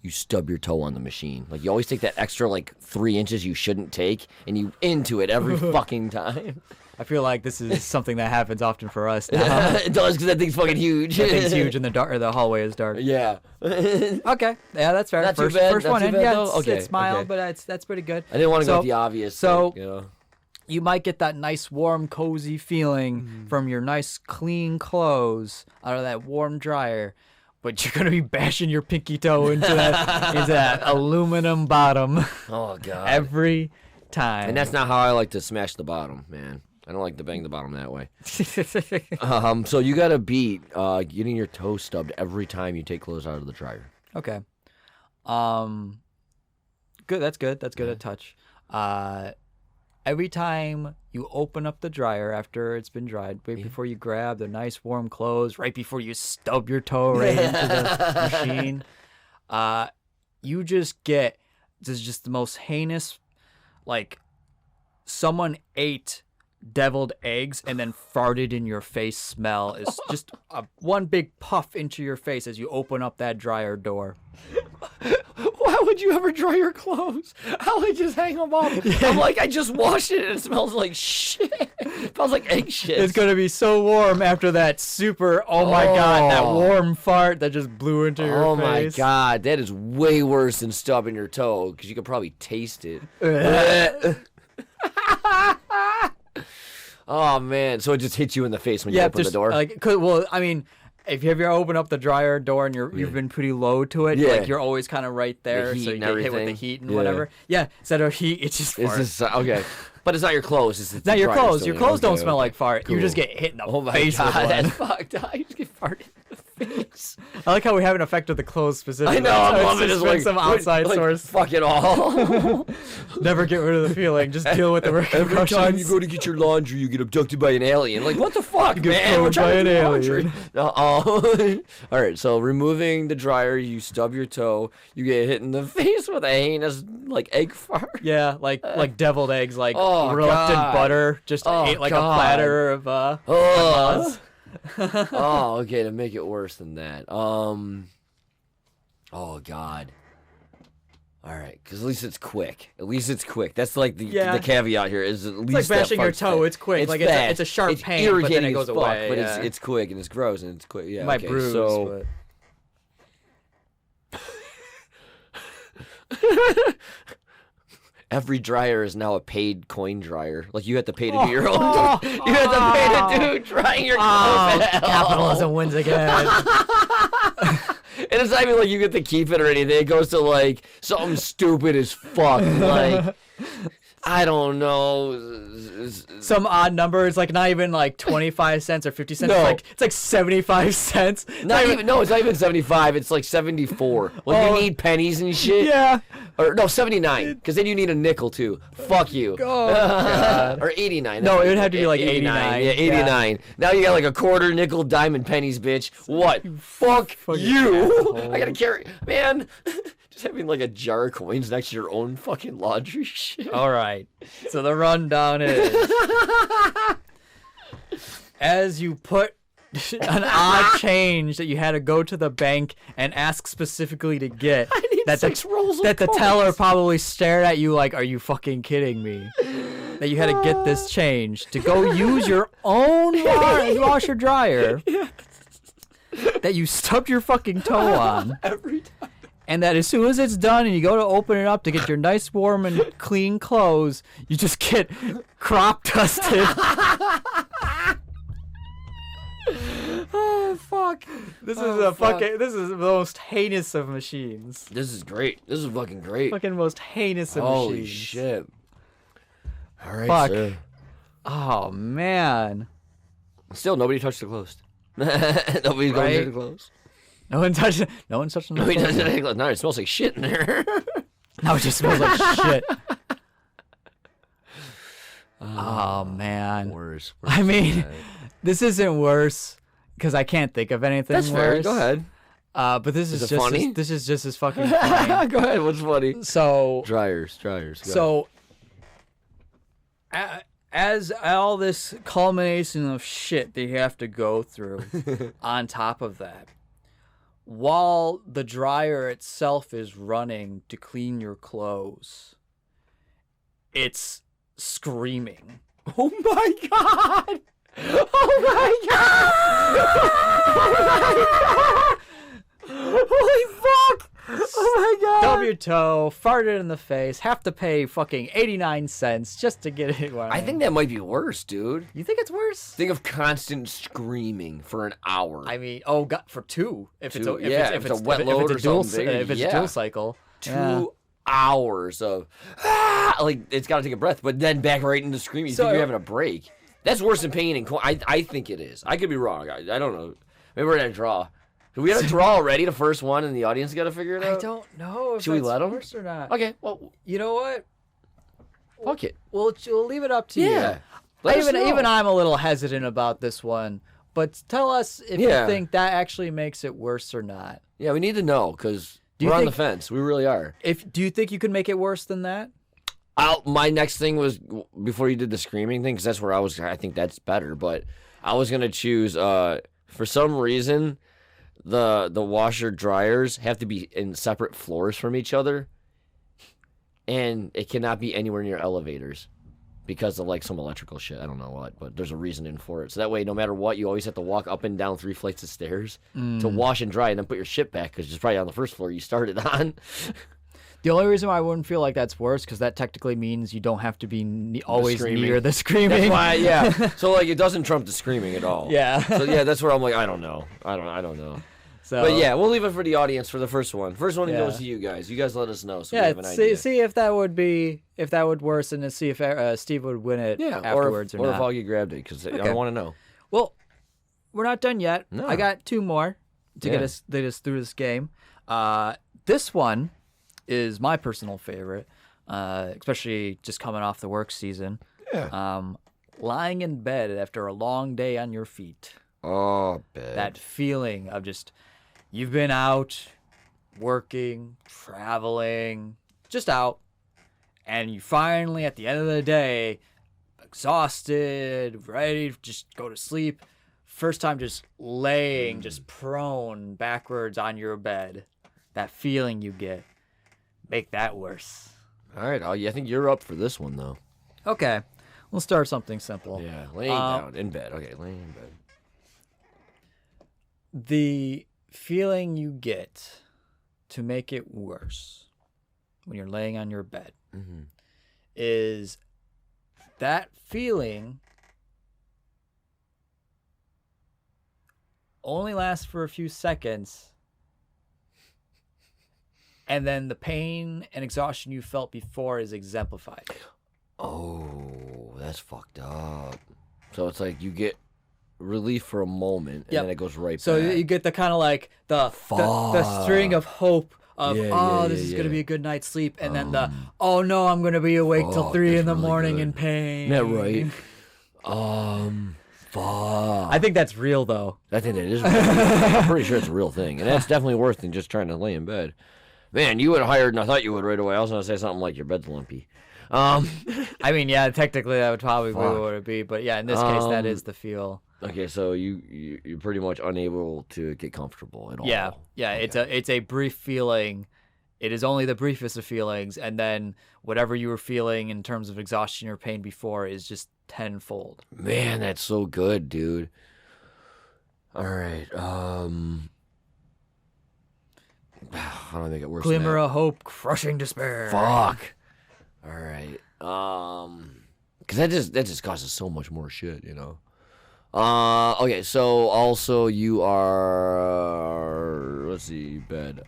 you stub your toe on the machine. Like, you always take that extra, 3 inches you shouldn't take, and you into it every fucking time. I feel like this is something that happens often for us now. It does, because that thing's fucking huge. That thing's huge and the hallway is dark. Yeah. Okay, yeah, that's fair. Not too first bad, first not one too in, bad, yeah, though? it's mild, Okay. but that's pretty good. I didn't want to go So- with the obvious. so- you know. You might get that nice, warm, cozy feeling from your nice, clean clothes out of that warm dryer, but you're gonna be bashing your pinky toe into that aluminum bottom Oh, God. every time. And that's not how I like to smash the bottom, man. I don't like to bang the bottom that way. So you got to beat getting your toe stubbed every time you take clothes out of the dryer. Okay. Good. That's good. That's good to touch. Every time you open up the dryer after it's been dried, right before you grab the nice warm clothes, right before you stub your toe right into the machine, you just get this is just the most heinous, like someone ate deviled eggs and then farted in your face smell is just one big puff into your face as you open up that dryer door. Why would you ever dry your clothes? How would just hang them up? I'm like, I just washed it and it smells like shit. It smells like egg shit. It's gonna be so warm after that super, oh my god, that warm fart that just blew into your Oh face. my god, that is way worse than stubbing your toe, because you could probably taste it. Oh man, so it just hits you in the face when you open the door? Well, I mean, if you ever open up the dryer door and you've been pretty low to it, Yeah. like you're always kind of right there, heat so you and get hit with the everything. heat and Yeah. whatever. Yeah, instead of heat, it's just fart. It's just, okay. But it's not your clothes. It's Not your dryer clothes. still, Your yeah. clothes don't Okay, smell okay. like fart. You Cool. just get hit in the Oh my face god, with one. that's fucked up. You just get farted in the face. I like how we haven't affected the clothes specifically. I know, I'm It's loving just it. been some outside source. Fuck it all. Never get rid of the feeling. Just deal with the Every repercussions. time you go to get your laundry, you get abducted by an alien. Like, what the fuck, get man? We're probed trying by to an do alien. laundry. All right, so removing the dryer, you stub your toe, you get hit in the face with a heinous, egg fart. Yeah, like deviled eggs, like Oh, reluctant God. butter. Just Oh, ate like God. a platter of Oh. Oh, okay, to make it worse than that. Oh God. All right, because at least it's quick. At least it's quick. That's like the caveat here is at least It's like bashing your toe. fast. It's quick. It's like fast. it's a sharp it's pain, but then irritating it goes as fuck, away. But yeah. it's quick and it's gross and it's quick. Yeah, You might okay, bruise, so every dryer is now a paid coin dryer. Like you have to pay to do your own. You have to pay to do drying your clothes. Capitalism wins again. And it's not even like you get to keep it or anything. It goes to like something stupid as fuck. Like I don't know. Some odd number. It's like not even like 25 cents or 50 cents. No. It's like 75 cents. It's not even 75. It's like 74. Like you need pennies and shit. Yeah. Or no, 79. Because then you need a nickel too. Fuck you. Oh, God. Or 89. No, it would have to be like 89. Yeah, 89. Yeah. Now you got like a quarter, nickel, diamond, pennies, bitch. What? Fuck you. asshole. I gotta carry. Man. Just having like a jar of coins next to your own fucking laundry shit. All right. So the rundown is as you put an odd change that you had to go to the bank and ask specifically to get. I need that 6 rolls of that the coins. teller probably stared at you like, "Are you fucking kidding me?" That you had to get this change to go use your own washer dryer. Yes. That you stubbed your fucking toe on. Every time. And that as soon as it's done and you go to open it up to get your nice warm and clean clothes, you just get crop dusted. Oh fuck. This is the most heinous of machines. This is great. This is fucking great. Fucking most heinous of Holy machines. shit. All right, Fuck. sir. Oh man. Still, nobody touched the clothes. Nobody's going Right? to the clothes. No one touched the Nobody touched the clothes. No, it smells like shit in there. Now it just smells like shit. Oh man. Worse. I mean, this isn't worse because I can't think of anything That's worse. fair. Go ahead. But this is it just funny? this is just as fucking funny. Go ahead. What's funny? So Dryers. So, as all this culmination of shit that you have to go through, on top of that, while the dryer itself is running to clean your clothes, it's screaming. Oh my god! Oh my god! Oh my god! Holy fuck! Oh my god! Stub your toe, farted in the face, have to pay fucking 89 cents just to get it running. I think that might be worse, dude. You think it's worse? Think of constant screaming for an hour. I mean, oh god, for two. If it's a wet load or dual, something big, if it's a dual cycle, 2 hours of like it's got to take a breath, but then back right into screaming. You think you're having a break? That's worse than pain and I think it is. I could be wrong. I don't know. Maybe we're gonna draw. Do we have to draw already? The first one, and the audience got to figure it out. I don't know if Should we let them? worse or not. Okay. Well, You know what? fuck it. We'll leave it up to Yeah. you. Let us know. Even I'm a little hesitant about this one, but tell us if you think that actually makes it worse or not. Yeah, we need to know because Do you we're on the think- fence. We really are. Do you think you could make it worse than that? My next thing was before you did the screaming thing, because that's where I think that's better. But I was gonna choose. For some reason, the washer dryers have to be in separate floors from each other, and it cannot be anywhere near elevators because of like some electrical shit. I don't know what, but there's a reasoning for it. So that way, no matter what, you always have to walk up and down 3 flights of stairs to wash and dry, and then put your shit back because it's probably on the first floor you started on. The only reason why I wouldn't feel like that's worse because that technically means you don't have to be always screaming. near the screaming. That's why, yeah. So like, it doesn't trump the screaming at all. Yeah. So yeah, that's where I'm like, I don't know. I don't know. So, But yeah, we'll leave it for the audience for the first one. First one Yeah. goes to you guys. You guys let us know so we yeah. have an idea. See if that would worsen, and see if Steve would win it afterwards or or if not. Augie grabbed it because I want to know. Well, we're not done yet. No. I got 2 more to get us through this game. This one is my personal favorite, especially just coming off the work season. Yeah. Lying in bed after a long day on your feet. Oh, bad. That feeling of just you've been out working, traveling, just out, and you finally at the end of the day, exhausted, ready to just go to sleep, first time just laying, just prone backwards on your bed, that feeling you get, make that worse. All right, Augie, I think you're up for this one, though. Okay, we'll start something simple. Yeah, laying down in bed. Okay, laying in bed. The feeling you get to make it worse when you're laying on your bed is that feeling only lasts for a few seconds, and then the pain and exhaustion you felt before is exemplified. Oh, that's fucked up. So it's like you get relief for a moment, and then it goes right so back. you get the kind of like the string of hope of this is gonna be a good night's sleep, and then the oh no, I'm gonna be awake till 3 in the morning in pain. Isn't that right? Fuck. I think that's real though. I think that is real. I'm pretty sure it's a real thing, and that's definitely worse than just trying to lay in bed. Man, you would have hired, and I thought you would right away. I was gonna say something like your bed's lumpy. I mean, yeah, technically that would probably be what it would be, but yeah, in this case, that is the feel. Okay, so you're pretty much unable to get comfortable at all. Yeah, Okay. it's a brief feeling. It is only the briefest of feelings, and then whatever you were feeling in terms of exhaustion or pain before is just tenfold. Man, that's so good, dude. All right. I don't think it works. Glimmer of hope, crushing despair. Fuck. All right. Because that just causes so much more shit, you know. Okay, so also you are, let's see, bed.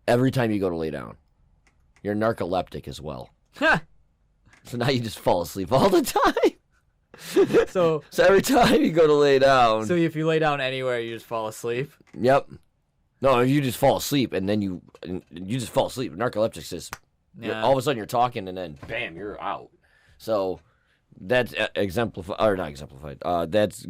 Every time you go to lay down, you're narcoleptic as well. So now you just fall asleep all the time. So every time you go to lay down. So if you lay down anywhere, you just fall asleep. Yep. No, you just fall asleep and then you just fall asleep. Narcoleptics is all of a sudden you're talking and then bam, you're out. So that's not exemplified. That's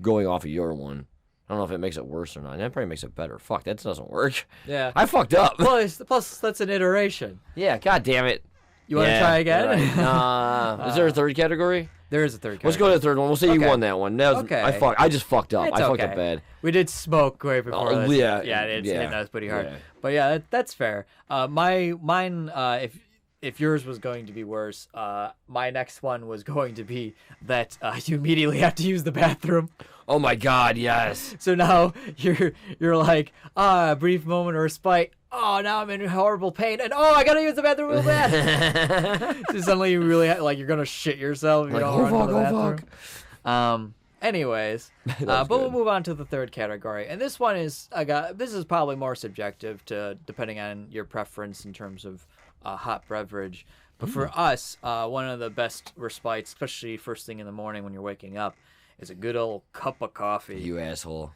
going off of your one. I don't know if it makes it worse or not. That probably makes it better. Fuck, that doesn't work. Yeah. I fucked up. Plus that's an iteration. Yeah, god damn it. You want to try again? Right. Is there a third category? There is a third category. Let's go to the third one. We'll say you won that one. That was, okay. I just fucked up. It's I fucked up bad. We did smoke right before this. Yeah. It's hitting us pretty hard. Yeah. But yeah, that's fair. Mine, if yours was going to be worse, my next one was going to be that you immediately have to use the bathroom. Oh my god, yes. So now you're like, a brief moment of respite. Oh, now I'm in horrible pain, and I gotta use the bathroom real bad. So suddenly you really you're gonna shit yourself. If you don't run to the bathroom. Anyways, but we'll move on to the third category, and this one is this is probably more subjective to depending on your preference in terms of hot beverage. But for us, one of the best respites, especially first thing in the morning when you're waking up, is a good old cup of coffee. You asshole.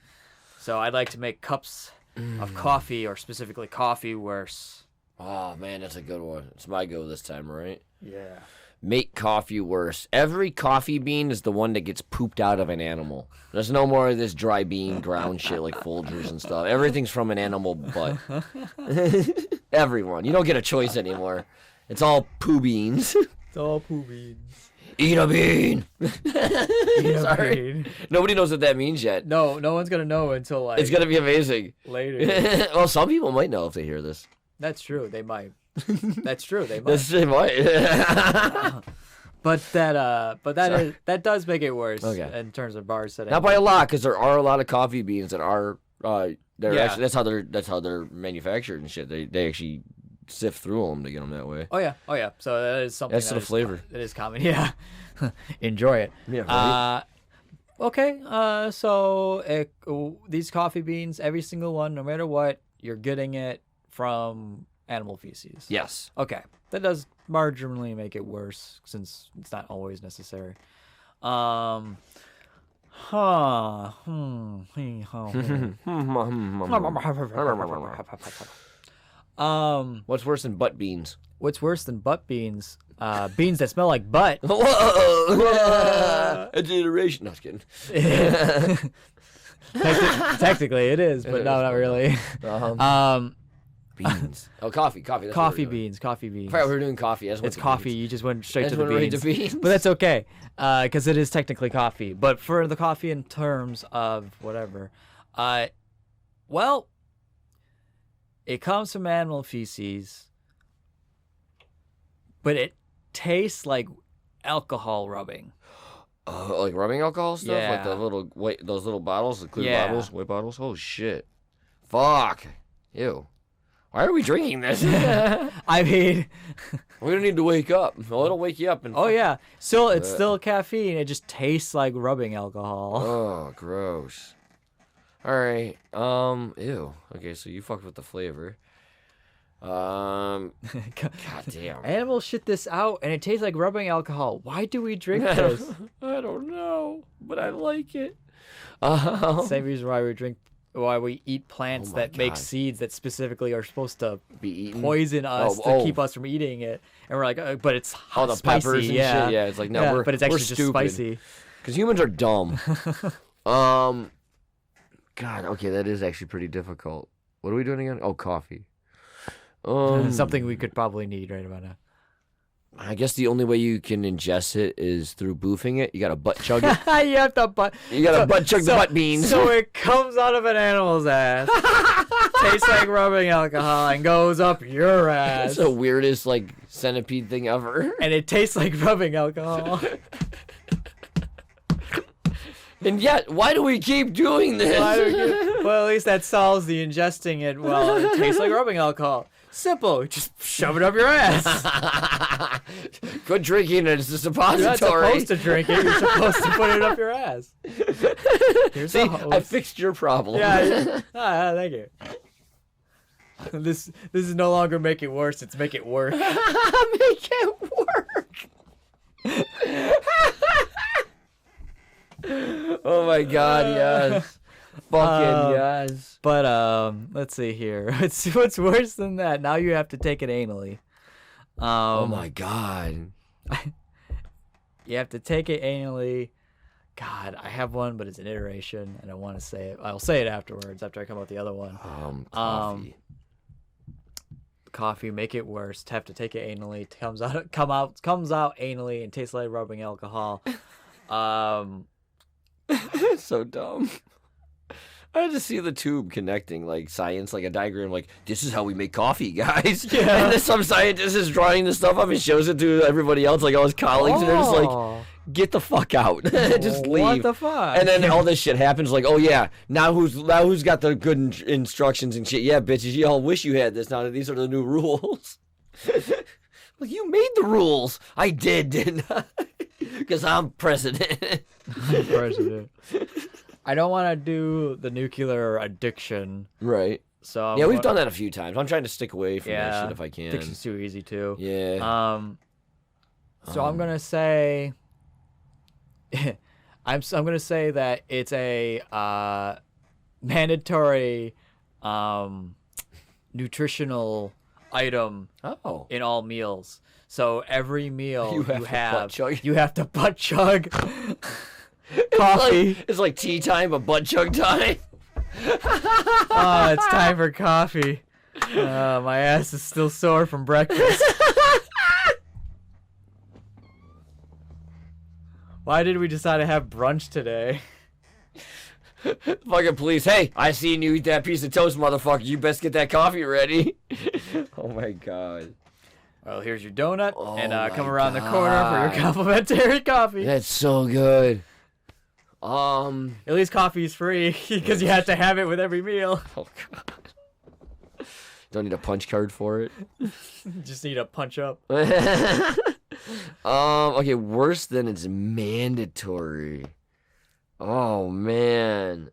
So I'd like to make cups of coffee, or specifically coffee, worse. Oh man, that's a good one. It's my go this time, right? Yeah. Make coffee worse. Every coffee bean is the one that gets pooped out of an animal. There's no more of this dry bean ground shit like Folgers and stuff. Everything's from an animal butt. Everyone. You don't get a choice anymore. It's all poo beans. It's all poo beans. Eat a bean. Eat a bean. Nobody knows what that means yet. No one's gonna know until like it's gonna be amazing later. Well, some people might know if they hear this. That's true. They might. That's true. They might. They might. But that does make it worse in terms of bar setting. Not by a lot, because there are a lot of coffee beans that are actually, that's how they're manufactured and shit. They actually sift through them to get them that way. Oh yeah. So that is something. That's the flavor. That is common. Yeah. Enjoy it. Yeah. Right? Okay. So these coffee beans, every single one, no matter what, you're getting it from animal feces. Yes. Okay. That does marginally make it worse, since it's not always necessary. What's worse than butt beans? What's worse than butt beans? Beans that smell like butt. A generation. No, I was kidding. Technically it is, but no, not really. Beans. Oh, coffee. That's what Coffee we're doing. beans. Coffee beans. I thought we were doing coffee. I just went It's to coffee. beans. You just went straight I to just the went right beans. to beans. But that's okay, because it is technically coffee. But for the coffee in terms of whatever, well, it comes from animal feces, but it tastes like alcohol rubbing. Like rubbing alcohol stuff? Like Yeah. those little bottles, the clear Yeah. bottles, white bottles? Oh, shit. Fuck. Ew. Why are we drinking this? I mean, We don't need to wake up. Well, it'll wake you up. And oh yeah, still it's still caffeine. It just tastes like rubbing alcohol. Oh, gross. All right. Ew. Okay, so you fucked with the flavor. God damn. Animals shit this out, and it tastes like rubbing alcohol. Why do we drink this? I don't know, but I like it. Same reason why we eat plants Oh my that make God. seeds that specifically are supposed to Be eaten. poison us to keep us from eating it, and we're like, but it's All the spicy, peppers and yeah. shit. Yeah, it's like no, but it's actually just stupid. spicy. Because humans are dumb. God, okay, that is actually pretty difficult. What are we doing again? Oh, coffee. Something we could probably need right about now. I guess the only way you can ingest it is through boofing it. You gotta butt chug it. You have to butt. You gotta butt chug the butt beans. So it comes out of an animal's ass, tastes like rubbing alcohol, and goes up your ass. That's the weirdest like centipede thing ever. And it tastes like rubbing alcohol. And yet, why do we keep doing this? Well, at least that solves the ingesting it. Well, it tastes like rubbing alcohol. Simple. Just shove it up your ass. Good drinking it. It's a You're suppository. not supposed to drink it. You're supposed to put it up your ass. Here's See, a hose. I fixed your problem. Yeah. Thank you. This is no longer make it worse. It's make it work. Make it work. Oh my God, yes. Fucking yes. But let's see here. What's worse than that? Now you have to take it anally. Oh my God. You have to take it anally. God, I have one, but it's an iteration, and I want to say it. I'll say it afterwards after I come out with the other one. Coffee. Coffee, make it worse. Have to take it anally. Comes out anally and tastes like rubbing alcohol. So dumb. I just see the tube connecting, like science, like a diagram, like this is how we make coffee, guys. Yeah. And then some scientist is drawing this stuff up and shows it to everybody else, like all his colleagues, and they're just like, "Get the fuck out, just leave." What the fuck? And then all this shit happens, like, "Oh yeah, now who's got the good instructions and shit? Yeah, bitches, y'all wish you had this. Now that these are the new rules." Like, you made the rules. I didn't I? Because I'm president. I'm president. I don't want to do the nuclear addiction. Right. So yeah, we've done that a few times. I'm trying to stick away from that shit if I can. Addiction's too easy too. Yeah. So I'm gonna say, I'm gonna say that it's a mandatory nutritional item in all meals. So every meal you have to butt chug coffee. It's like tea time, but butt chug time. Oh, it's time for coffee. My ass is still sore from breakfast. Why did we decide to have brunch today? Fucking police. Hey, I seen you eat that piece of toast, motherfucker. You best get that coffee ready. Oh my God. Well, here's your donut, and my come around the corner for God. your complimentary coffee. That's so good. At least coffee is free because you have to have it with every meal. Oh God. Don't need a punch card for it. Just need a punch up. Okay, worse than it's mandatory. Oh man.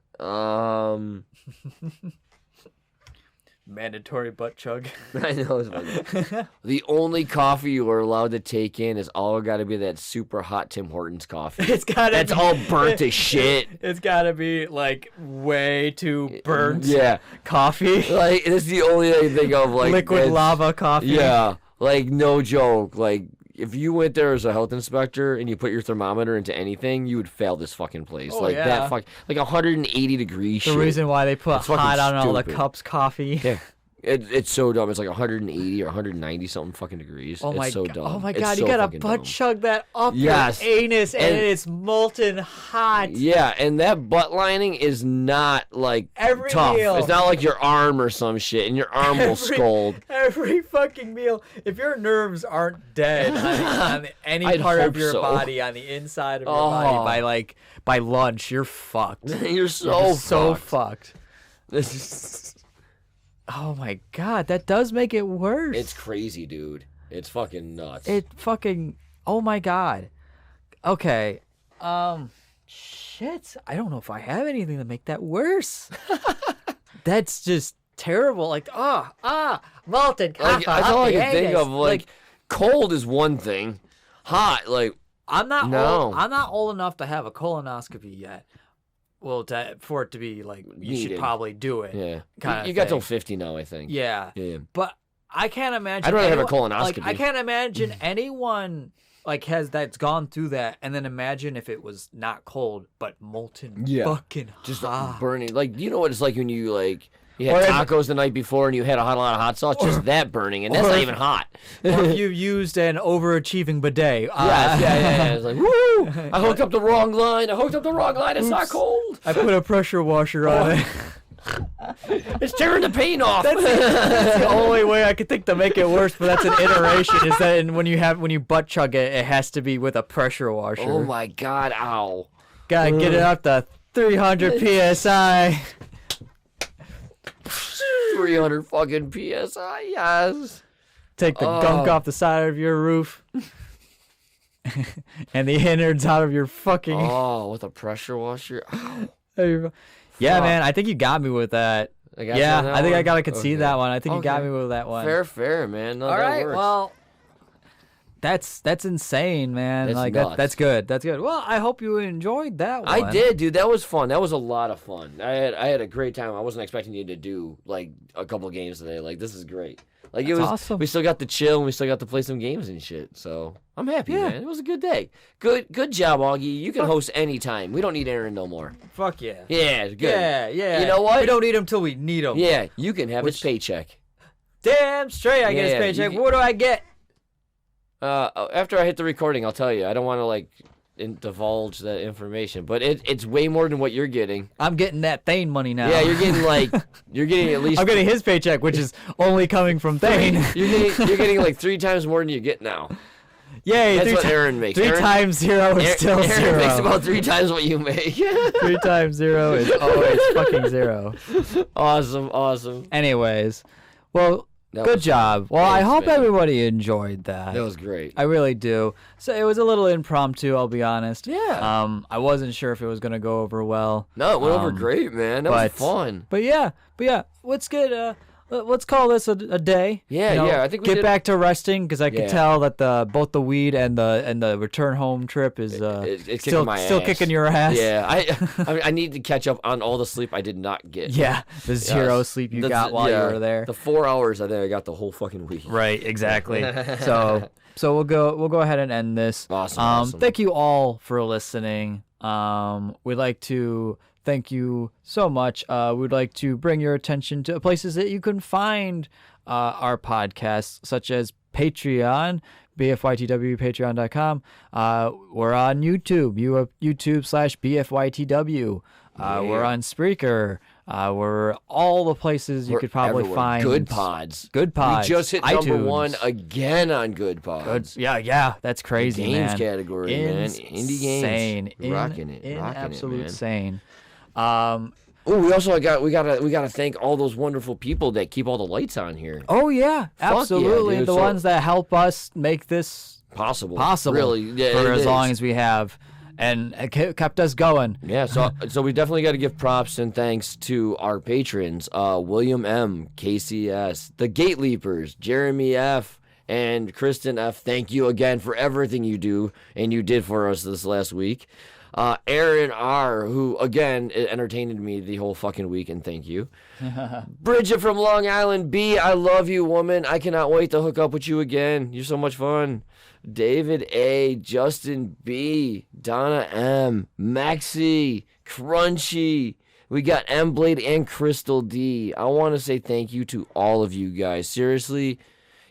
Mandatory butt chug. I know it's funny. The only coffee you are allowed to take in is all got to be that super hot Tim Hortons coffee. That's all burnt to shit. It's gotta be like way too burnt. Yeah, coffee. Like it's the only thing I think of. Like liquid lava coffee. Yeah, like no joke. Like if you went there as a health inspector and you put your thermometer into anything, you would fail this fucking place. Oh, like yeah. that like 180 degrees. The reason why they put It's fucking hot on all the stupid. cups coffee. Yeah, It's so dumb. It's like 180 or 190 something fucking degrees. It's so dumb. Oh my It's god, so you gotta fucking butt dumb. chug that up Yes. your anus and And- it's molten hot. Yeah, and that butt lining is not like Every tough. meal. It's not like your arm or some shit, and your arm will scald. Every fucking meal. If your nerves aren't dead on any I'd part of hope your so. body, on the inside of your body, by lunch, you're fucked. You're so fucked. This is. Oh my god, that does make it worse. It's crazy, dude. It's fucking nuts. Oh my god. Okay. Shit. I don't know if I have anything to make that worse. That's just terrible. Like, molten Like, coffee. that's all I can think anus. of. Like, cold is one thing. Hot, like, I'm not No. old. I'm not old enough to have a colonoscopy yet. Well, for it to be like, you should Needed. probably do it. yeah. Kinda You got till thing. 50 now, I think. Yeah. Yeah. But I can't imagine. I'd rather have a anyone- colonoscopy. Like, I can't imagine anyone that's gone through that, and then imagine if it was not cold but molten, fucking Just hot. burning. Like, you know what it's like when you, like, you Or had if- tacos the night before and you had a lot of hot sauce? Just that burning, and that's or not if- even hot. Or if you used an overachieving bidet. Yes, yeah. It's like, woo! I hooked up the wrong line. It's not cold. I put a pressure washer on it. It's tearing the paint off. That's the only way I could think to make it worse, but that's an iteration. Is that when you butt chug it, it has to be with a pressure washer. Oh my god! Ow! Gotta get it up to 300 psi. 300 fucking psi. Yes. Take the gunk off the side of your roof. And the innards out of your fucking. Oh, with a pressure washer. Ow. Yeah, Fuck. man, I think you got me with that. I got you Yeah, on that I think I one? gotta concede Okay. that one. I think you got Okay. me with that one. Fair, man. No, All that right, works. well, that's insane, man. It's like nuts. that's good. That's good. Well, I hope you enjoyed that one. I did, dude. That was fun. That was a lot of fun. I had a great time. I wasn't expecting you to do like a couple games today. Like, this is great. Like, it That's was awesome. We still got to chill and we still got to play some games and shit. So I'm happy, Yeah. man. It was a good day. Good job, Augie. You can host anytime. We don't need Aaron no more. Fuck yeah. Yeah, good. Yeah. You know what? We don't need him till we need him. Yeah, you can have his paycheck. Damn straight, I get his Yeah, paycheck. you- What do I get? After I hit the recording, I'll tell you. I don't want to like divulge that information, but it's way more than what you're getting. I'm getting that Thane money now. Yeah, you're getting at least. I'm getting his paycheck, which is only coming from Thane. You're getting like 3 times more than you get now. Yay, That's what Aaron makes. 3 times 0 is still Aaron 0. makes about 3 times what you make. 3 times 0 is always fucking 0. Awesome. Anyways, well, That good was job. Well, I Thanks, hope man. everybody enjoyed that. That was great. I really do. So it was a little impromptu, I'll be honest. Yeah. I wasn't sure if it was gonna go over well. No, it went over great, man. That was fun. But yeah, let's get let's call this a day. Yeah, yeah, I think we get did- back to resting because I could Yeah. tell that both the weed and the return home trip is It's kicking still my still ass. kicking your ass. Yeah, I need to catch up on all the sleep I did not get. Yeah, the zero sleep you got while you were there. The 4 hours I think I got the whole fucking week. Right, exactly. so we'll go ahead and end this. Awesome. Thank you all for listening. We'd like to thank you so much. We'd like to bring your attention to places that you can find our podcasts, such as Patreon, BFYTW, patreon.com. We're on YouTube, YouTube/BFYTW. We're on Spreaker. We're all the places you We're could probably everywhere. find. Good Pods. Good Pods. We just hit iTunes. number 1 again on Good Pods. Yeah, that's crazy, games man. category, man. Indie games. Rocking it, absolute man. insane. Oh, we also gotta thank all those wonderful people that keep all the lights on here. Oh yeah, yeah, absolutely. dude. The So- ones that help us make this Possible. possible, Really, yeah, for it as long is. as we have, and it kept us going. Yeah, so we definitely got to give props and thanks to our patrons, William M, Kacey S, the GateLeapers, Jeramey F, and Kristin F. Thank you again for everything you do and you did for us this last week. Aaron R, who again entertained me the whole fucking week, and thank you. Bridget from Long Island B, I love you, woman. I cannot wait to hook up with you again. You're so much fun. David A, Justin B, Donna M, Mexi, Crunchie. We got M Blade and Crystal D. I want to say thank you to all of you guys. Seriously,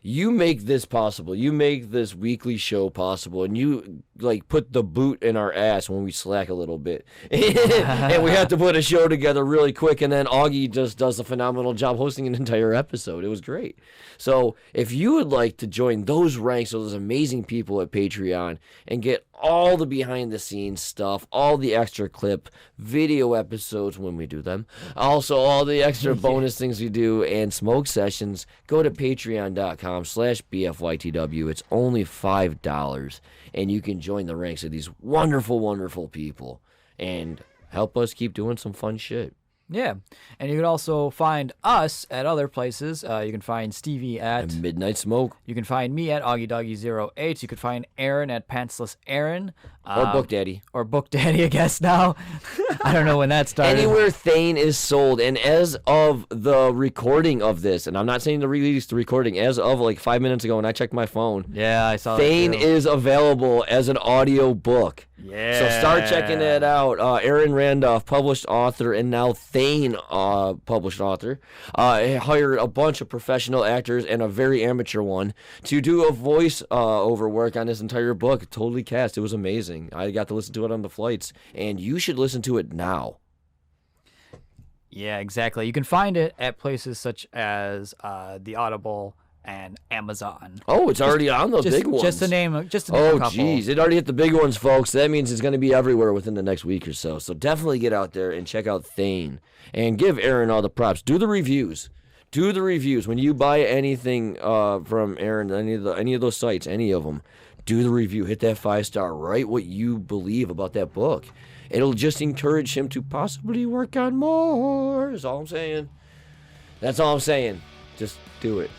you make this possible. You make this weekly show possible, and you like put the boot in our ass when we slack a little bit. And we have to put a show together really quick, and then Augie just does a phenomenal job hosting an entire episode. It was great. So if you would like to join those ranks of those amazing people at Patreon and get all the behind-the-scenes stuff, all the extra clip video episodes when we do them, also all the extra bonus things we do, and smoke sessions, go to patreon.com/BFYTW. It's only $5, and you can join the ranks of these wonderful, wonderful people and help us keep doing some fun shit. Yeah, and you can also find us at other places. You can find Stevie at Midnight Smoke. You can find me at AugieDoggy08. You can find Aaron at Pantsless Aaron. Or Book Daddy. Or Book Daddy, I guess now. I don't know when that started. Anywhere Thane is sold, and as of the recording of this, and I'm not saying to release the recording, as of like 5 minutes ago when I checked my phone, yeah, I saw Thane is available as an audio book. Yeah. So start checking that out. Aaron Randolph, published author, and now Thane, published author, hired a bunch of professional actors and a very amateur one to do a voice over work on this entire book. Totally cast. It was amazing. I got to listen to it on the flights, and you should listen to it now. Yeah, exactly. You can find it at places such as the Audible and Amazon. Oh, it's already on the big ones. Just to name a couple. Oh, jeez. It already hit the big ones, folks. That means it's going to be everywhere within the next week or so. So definitely get out there and check out Thane. And give Aaron all the props. Do the reviews. Do the reviews. When you buy anything from Aaron, any of those sites, any of them, do the review. Hit that 5-star. Write what you believe about that book. It'll just encourage him to possibly work on more. Is all I'm saying. That's all I'm saying. Just do it.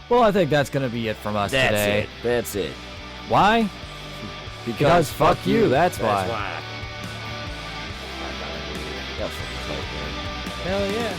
Well, I think that's going to be it from us today. That's it. Why? Because fuck you. That's why. That's fucking tight, man. Hell yeah.